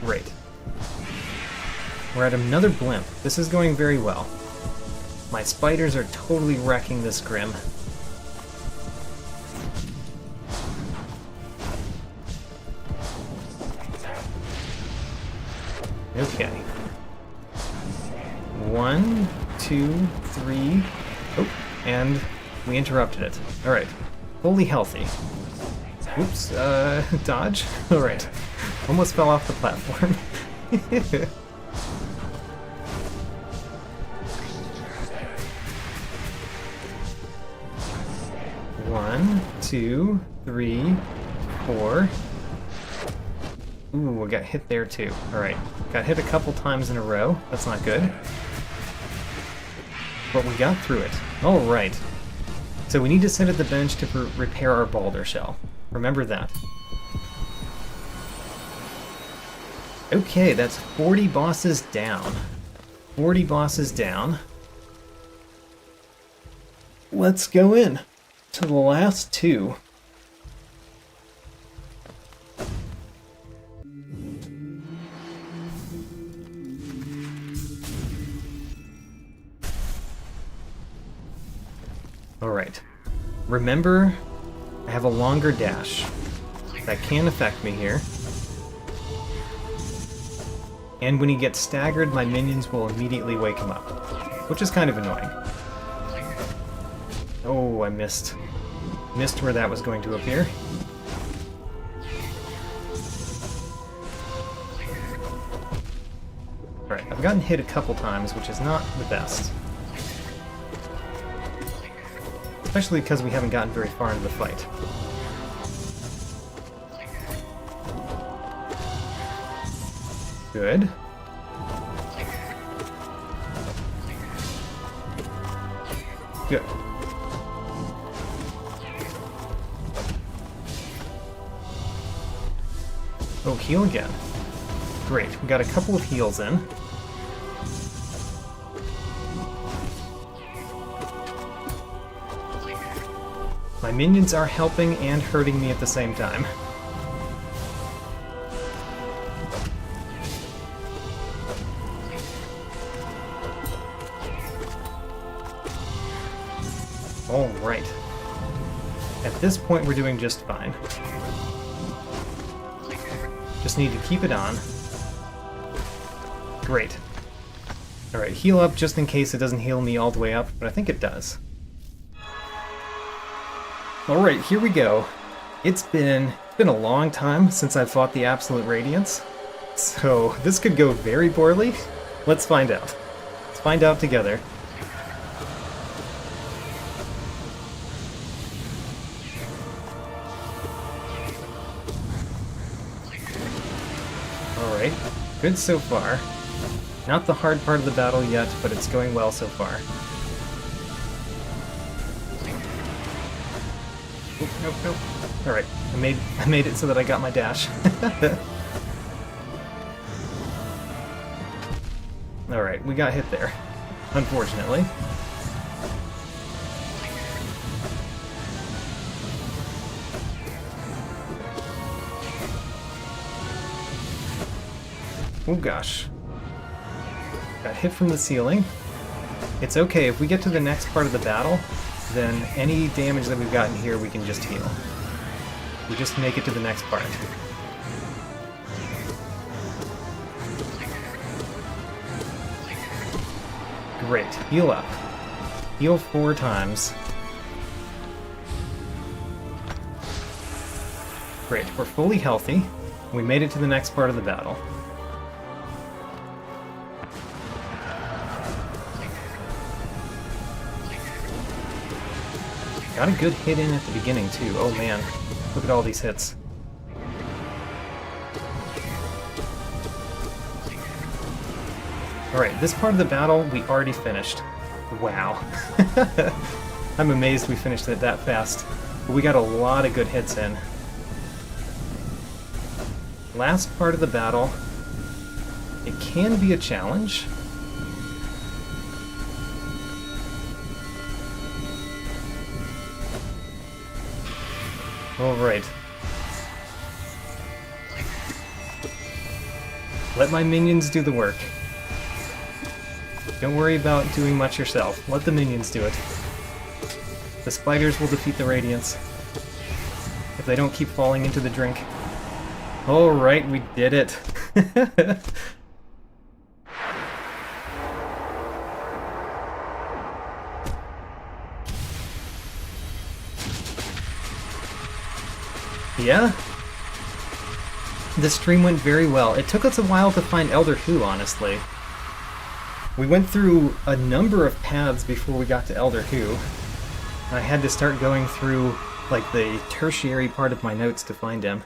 Great. We're at another blimp. This is going very well. My spiders are totally wrecking this Grim. Okay. 1, 2, 3. Oh, and we interrupted it. Alright. Fully healthy. Oops, dodge? Alright. Almost fell off the platform. One, two, three, four. Ooh, I got hit there too. Alright. Got hit a couple times in a row. That's not good. But we got through it. Alright. So we need to sit at the bench to repair our boulder shell. Remember that. Okay, that's 40 bosses down. 40 bosses down. Let's go in to the last two. Alright. Remember, I have a longer dash. That can affect me here. And when he gets staggered, my minions will immediately wake him up, which is kind of annoying. Oh, I missed. Missed where that was going to appear. Alright, I've gotten hit a couple times, which is not the best. Especially because we haven't gotten very far into the fight. Good. Good. Oh, heal again. Great, we got a couple of heals in. My minions are helping and hurting me at the same time. Alright. At this point, we're doing just fine. Just need to keep it on. Great. Alright, heal up just in case it doesn't heal me all the way up, but I think it does. Alright, here we go. It's been a long time since I've fought the Absolute Radiance, so this could go very poorly. Let's find out. Let's find out together. Alright, good so far. Not the hard part of the battle yet, but it's going well so far. Nope, nope. Alright, I made it so that I got my dash. Alright, we got hit there. Unfortunately. Oh gosh. Got hit from the ceiling. It's okay, if we get to the next part of the battle, then any damage that we've gotten here we can just heal. We just make it to the next part. Great, heal up. Heal 4 times. Great, we're fully healthy. We made it to the next part of the battle. Got a good hit in at the beginning, too. Oh man, look at all these hits. Alright, this part of the battle we already finished. Wow. I'm amazed we finished it that fast. But we got a lot of good hits in. Last part of the battle. It can be a challenge. Alright. Let my minions do the work. Don't worry about doing much yourself. Let the minions do it. The spiders will defeat the Radiance. If they don't keep falling into the drink. Alright, we did it. Yeah? The stream went very well. It took us a while to find Elder Who, honestly. We went through a number of paths before we got to Elder Who. I had to start going through, like, the tertiary part of my notes to find him.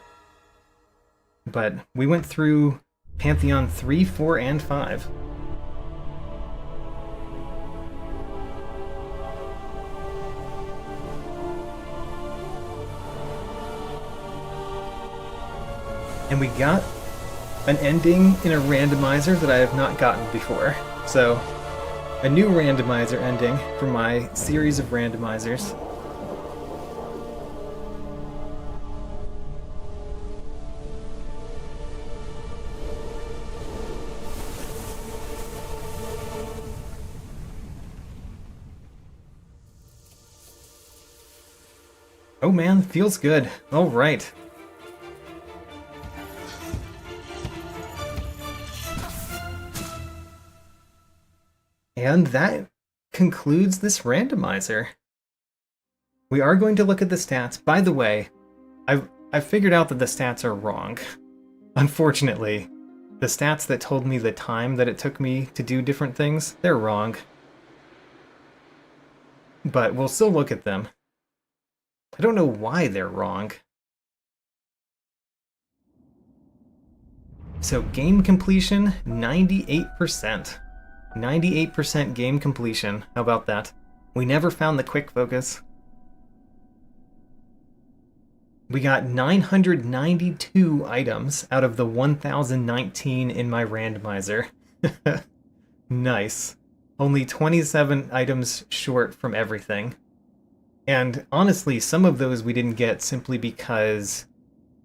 But we went through Pantheon 3, 4, and 5. And we got an ending in a randomizer that I have not gotten before. So, a new randomizer ending for my series of randomizers. Oh man, feels good. All right. And that concludes this randomizer. We are going to look at the stats. By the way, I've figured out that the stats are wrong. Unfortunately, the stats that told me the time that it took me to do different things, they're wrong. But we'll still look at them. I don't know why they're wrong. So game completion, 98%. 98% game completion. How about that? We never found the quick focus. We got 992 items out of the 1019 in my randomizer. Nice. Only 27 items short from everything. And honestly, some of those we didn't get simply because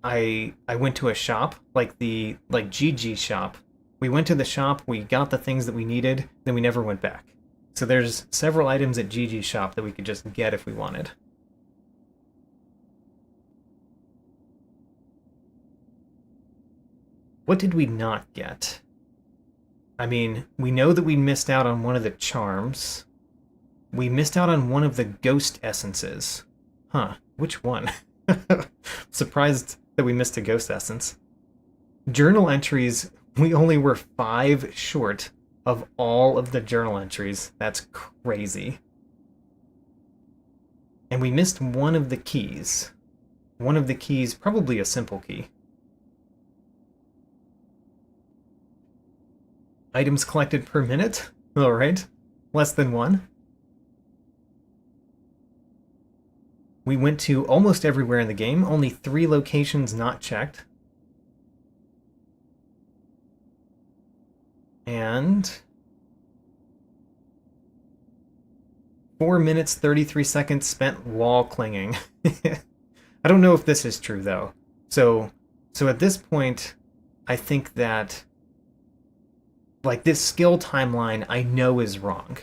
I went to a shop, like GG shop. We went to the shop, we got the things that we needed, then we never went back. So there's several items at GG shop that we could just get if we wanted. What did we not get? I mean, we know that we missed out on one of the charms. We missed out on one of the ghost essences. Huh, which one? Surprised that we missed a ghost essence. Journal entries, we only were 5 short of all of the journal entries. That's crazy. And we missed one of the keys. One of the keys, probably a simple key. Items collected per minute? Alright. Less than 1. We went to almost everywhere in the game, only 3 locations not checked. And 4 minutes, 33 seconds spent wall clinging. I don't know if this is true, though. So at this point, I think that, like, this skill timeline I know is wrong.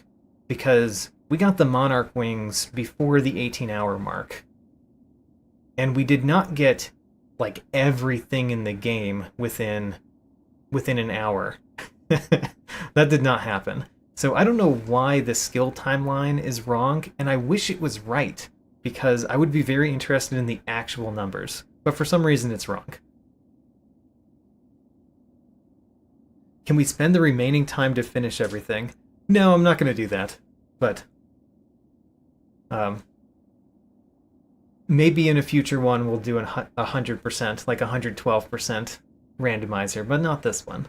Because we got the Monarch Wings before the 18-hour mark. And we did not get, like, everything in the game within an hour. That did not happen. So I don't know why the skill timeline is wrong, and I wish it was right, because I would be very interested in the actual numbers. But for some reason it's wrong. Can we spend the remaining time to finish everything? No, I'm not going to do that. But maybe in a future one we'll do 100%, like 112% randomizer, but not this one.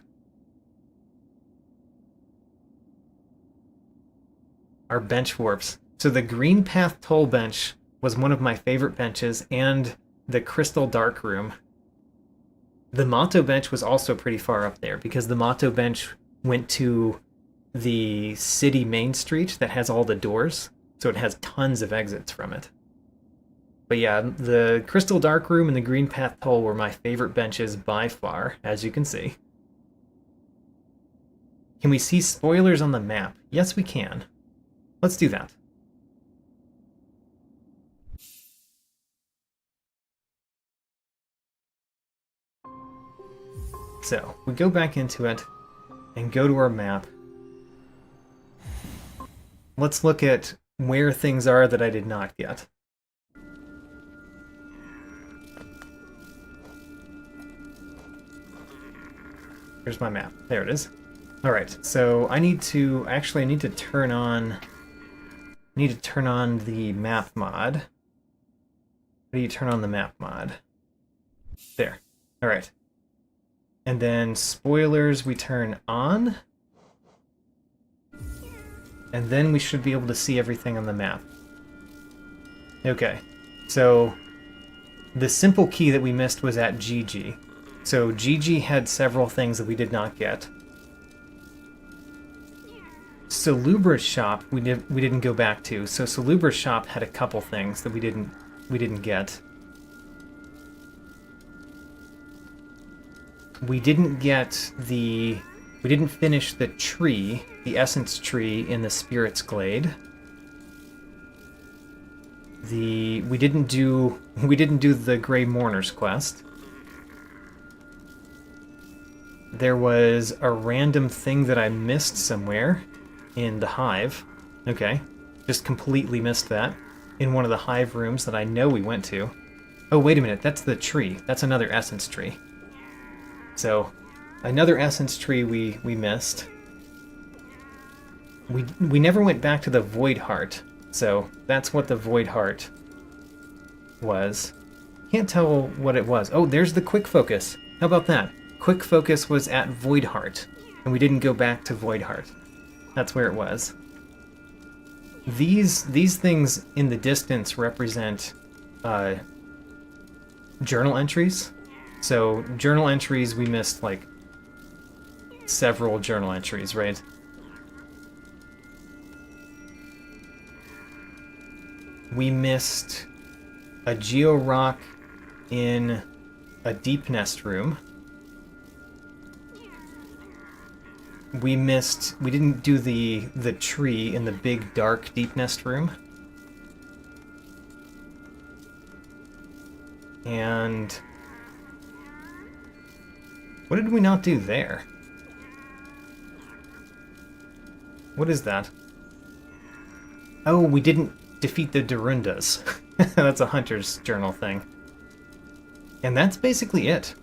Our bench warps. So the Green Path Toll bench was one of my favorite benches, and the Crystal Dark Room. The Motto bench was also pretty far up there, because the Motto bench went to the city main street that has all the doors, so it has tons of exits from it. But yeah, the Crystal Dark Room and the Green Path Toll were my favorite benches by far, as you can see. Can we see spoilers on the map? Yes, we can. Let's do that. So, we go back into it and go to our map. Let's look at where things are that I did not get. Here's my map. There it is. Alright, so I need to... Actually, I need to turn on... the map mod. How do you turn on the map mod? There. Alright. And then spoilers we turn on. And then we should be able to see everything on the map. Okay. So, the simple key that we missed was at GG. So GG had several things that we did not get. Salubra's shop we didn't go back to. So Salubra's shop had a couple things that we didn't get. We didn't finish the tree, the essence tree in the Spirit's Glade. We didn't do the Grey Mourner's quest. There was a random thing that I missed somewhere in the Hive. Okay. Just completely missed that. In one of the Hive rooms that I know we went to. Oh, wait a minute. That's the tree. That's another essence tree. So, another essence tree we missed. We never went back to the Void Heart. So, that's what the Void Heart was. Can't tell what it was. Oh, there's the Quick Focus. How about that? Quick Focus was at Void Heart, and we didn't go back to Void Heart. That's where it was. These things in the distance represent journal entries. So journal entries, we missed like several journal entries, right? We missed a Geo Rock in a Deep Nest room. We didn't do the tree in the big dark Deep Nest room. And what did we not do there? What is that? Oh, we didn't defeat the Darundas. That's a Hunter's Journal thing. And that's basically it.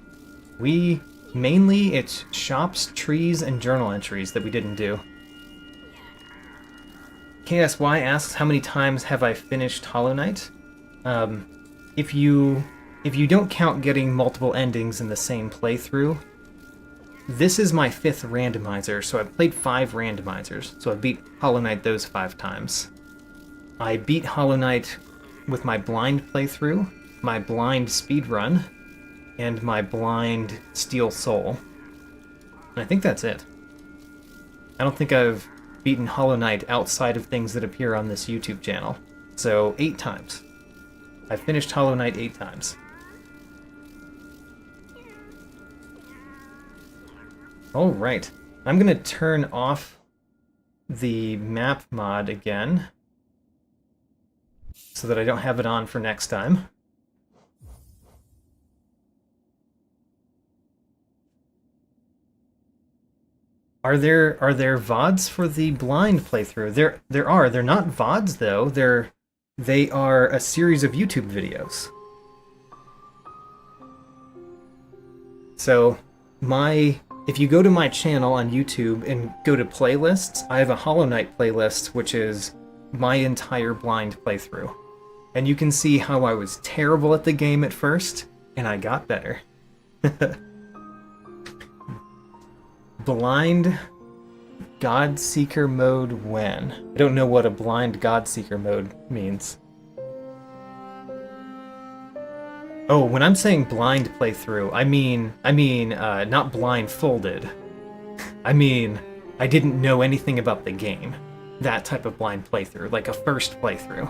Mainly, it's shops, trees, and journal entries that we didn't do. KSY asks, how many times have I finished Hollow Knight? If you don't count getting multiple endings in the same playthrough, this is my 5th randomizer, so I've played 5 randomizers, so I beat Hollow Knight those 5 times. I beat Hollow Knight with my blind playthrough, my blind speedrun, and my blind Steel Soul. And I think that's it. I don't think I've beaten Hollow Knight outside of things that appear on this YouTube channel. So, 8 times. I've finished Hollow Knight 8 times. Alright. I'm gonna turn off the map mod again, so that I don't have it on for next time. Are there VODs for the blind playthrough? There are. They're not VODs though. They are a series of YouTube videos. So if you go to my channel on YouTube and go to playlists, I have a Hollow Knight playlist, which is my entire blind playthrough. And you can see how I was terrible at the game at first, and I got better. Blind Godseeker mode when? I don't know what a blind Godseeker mode means. Oh, when I'm saying blind playthrough, I mean not blindfolded. I mean, I didn't know anything about the game. That type of blind playthrough, like a first playthrough.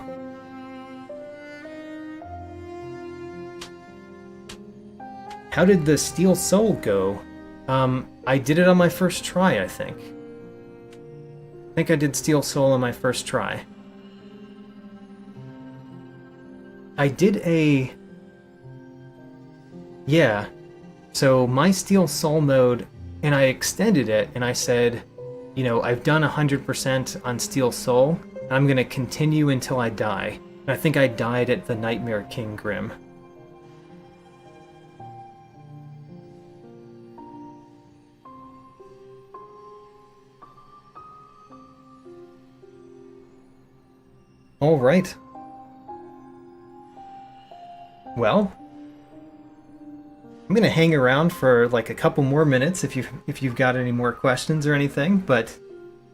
How did the Steel Soul go? I did it on my first try, I think. I think I did Steel Soul on my first try. I did a... Yeah. So my Steel Soul mode, and I extended it, and I said, you know, I've done 100% on Steel Soul, and I'm gonna continue until I die. And I think I died at the Nightmare King Grim. All right. Well, I'm gonna hang around for like a couple more minutes if you've got any more questions or anything, but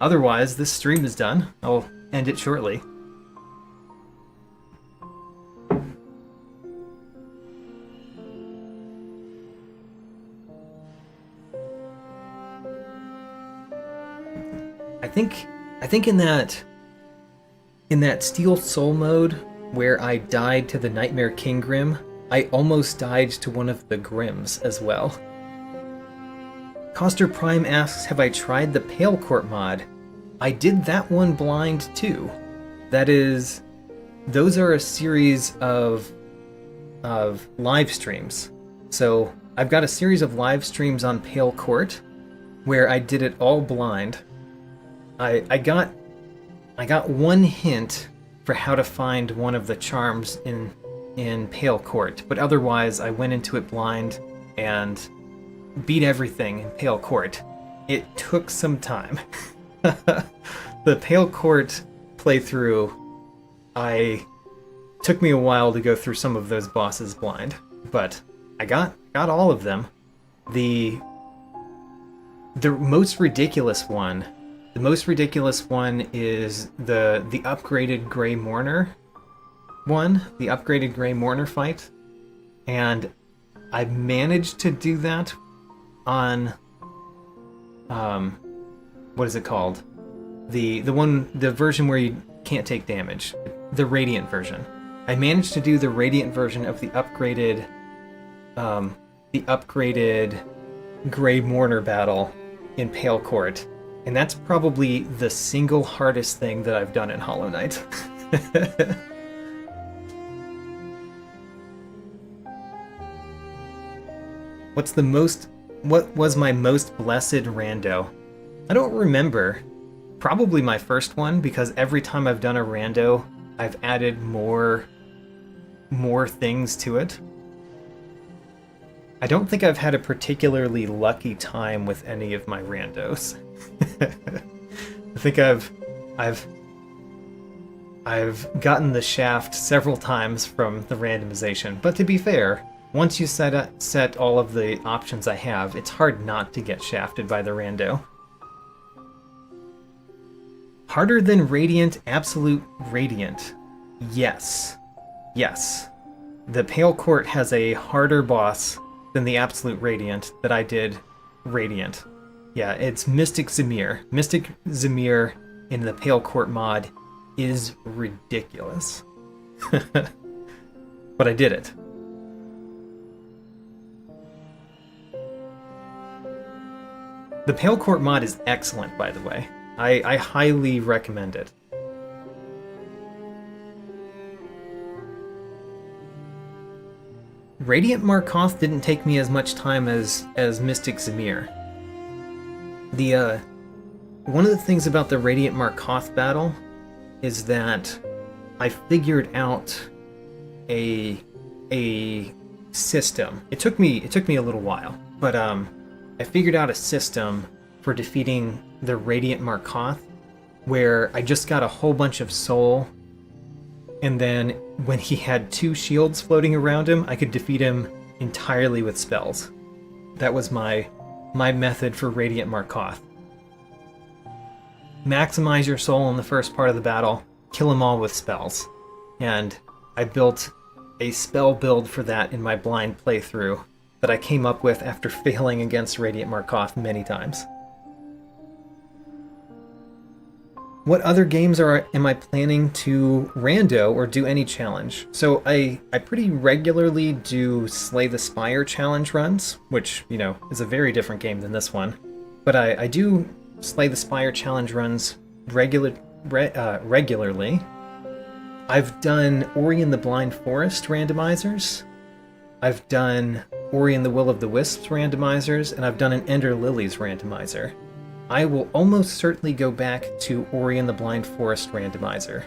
otherwise this stream is done. I'll end it shortly. I think in that Steel Soul mode where I died to the Nightmare King Grim, I almost died to one of the Grims as well. Coster Prime asks, have I tried the Pale Court mod? I did that one blind too. That is, those are a series of live streams. So I've got a series of live streams on Pale Court where I did it all blind. I got one hint for how to find one of the charms in Pale Court, but otherwise I went into it blind and beat everything in Pale Court. It took some time. The Pale Court playthrough, took me a while to go through some of those bosses blind, but I got all of them. The most ridiculous one is the upgraded Grey Mourner one, the upgraded Grey Mourner fight, and I managed to do that on what is it called? The version where you can't take damage, the Radiant version. I managed to do the Radiant version of the upgraded Grey Mourner battle in Pale Court, and that's probably the single hardest thing that I've done in Hollow Knight. What was my most blessed rando? I don't remember. Probably my first one, because every time I've done a rando, I've added more things to it. I don't think I've had a particularly lucky time with any of my randos. I think I've gotten the shaft several times from the randomization, but to be fair, once you set all of the options I have, it's hard not to get shafted by the rando. Harder than Radiant, Absolute Radiant. Yes. Yes. The Pale Court has a harder boss than the Absolute Radiant that I did Radiant. Yeah, it's Mystic Zamir. Mystic Zamir in the Pale Court mod is ridiculous. But I did it. The Pale Court mod is excellent, by the way. I highly recommend it. Radiant Markoth didn't take me as much time as Mystic Zamir. One of the things about the Radiant Markoth battle is that I figured out a system. It took me a little while, but I figured out a system for defeating the Radiant Markoth where I just got a whole bunch of soul, and then when he had 2 shields floating around him, I could defeat him entirely with spells. That was my method for Radiant Markoth. Maximize your soul in the first part of the battle, kill them all with spells. And I built a spell build for that in my blind playthrough that I came up with after failing against Radiant Markoth many times. What other games am I planning to rando or do any challenge? So I pretty regularly do Slay the Spire challenge runs, which, you know, is a very different game than this one. But I do Slay the Spire challenge runs regularly. I've done Ori and the Blind Forest randomizers. I've done Ori and the Will of the Wisps randomizers, and I've done an Ender Lilies randomizer. I will almost certainly go back to Ori and the Blind Forest randomizer.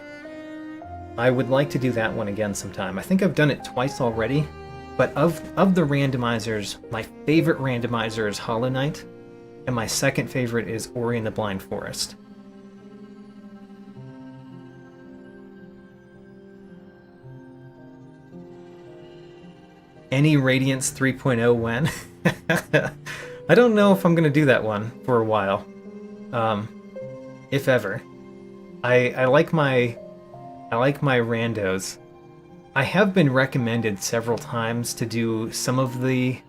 I would like to do that one again sometime. I think I've done it twice already, but of the randomizers, my favorite randomizer is Hollow Knight, and my second favorite is Ori and the Blind Forest. Any Radiance 3.0 when? I don't know if I'm going to do that one for a while. If ever. I like my randos. I have been recommended several times to do some of the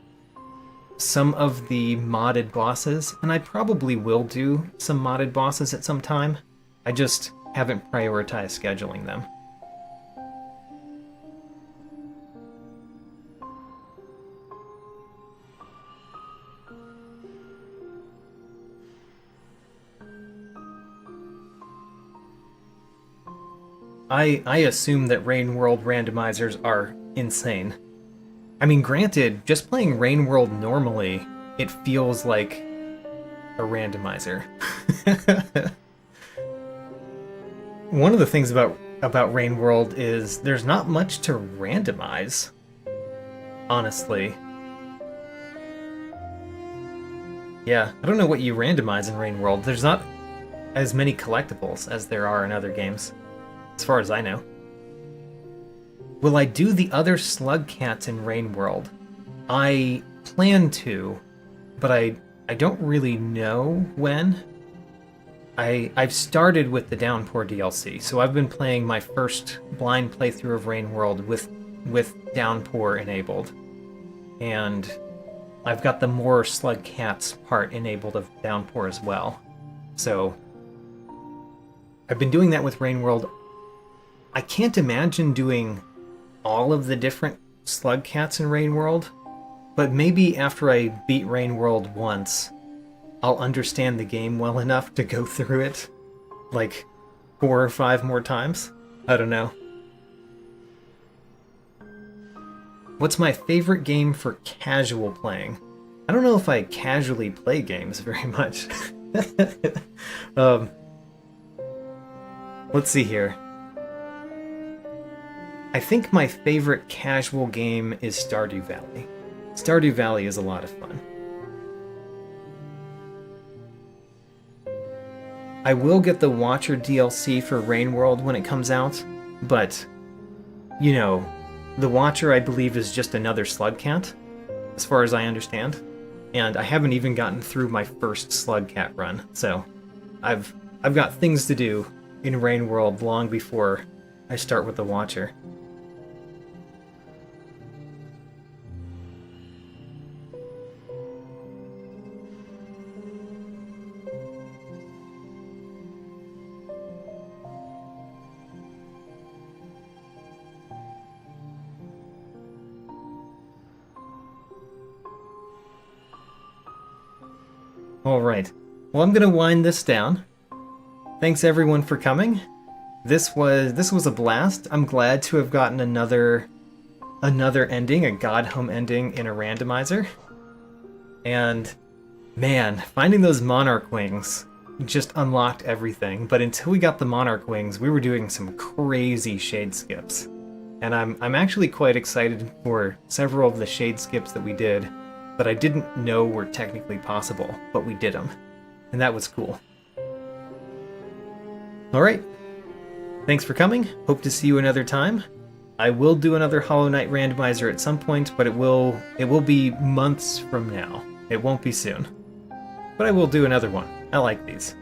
modded bosses, and I probably will do some modded bosses at some time. I just haven't prioritized scheduling them. I assume that Rain World randomizers are insane. I mean, granted, just playing Rain World normally, it feels like a randomizer. One of the things about Rain World is there's not much to randomize, honestly. Yeah, I don't know what you randomize in Rain World. There's not as many collectibles as there are in other games, as far as I know. Will I do the other slug cats in Rain World? I plan to, but I don't really know when. I've started with the Downpour DLC, so I've been playing my first blind playthrough of Rain World with Downpour enabled. And I've got the more slug cats part enabled of Downpour as well. So I've been doing that with Rain World. I can't imagine doing all of the different slug cats in Rain World, but maybe after I beat Rain World once, I'll understand the game well enough to go through it like 4 or 5 more times. I don't know. What's my favorite game for casual playing? I don't know if I casually play games very much. Let's see here. I think my favorite casual game is Stardew Valley. Stardew Valley is a lot of fun. I will get the Watcher DLC for Rain World when it comes out, but, you know, the Watcher I believe is just another slug cat, as far as I understand. And I haven't even gotten through my first slug cat run, so I've got things to do in Rain World long before I start with the Watcher. Alright, well I'm gonna wind this down. Thanks everyone for coming. This was a blast. I'm glad to have gotten another ending, a Godhome ending in a randomizer. And man, finding those Monarch wings just unlocked everything. But until we got the Monarch wings, we were doing some crazy shade skips. And I'm actually quite excited for several of the shade skips that we did that I didn't know were technically possible, but we did them. And that was cool. Alright, thanks for coming. Hope to see you another time. I will do another Hollow Knight Randomizer at some point, but it will be months from now. It won't be soon. But I will do another one. I like these.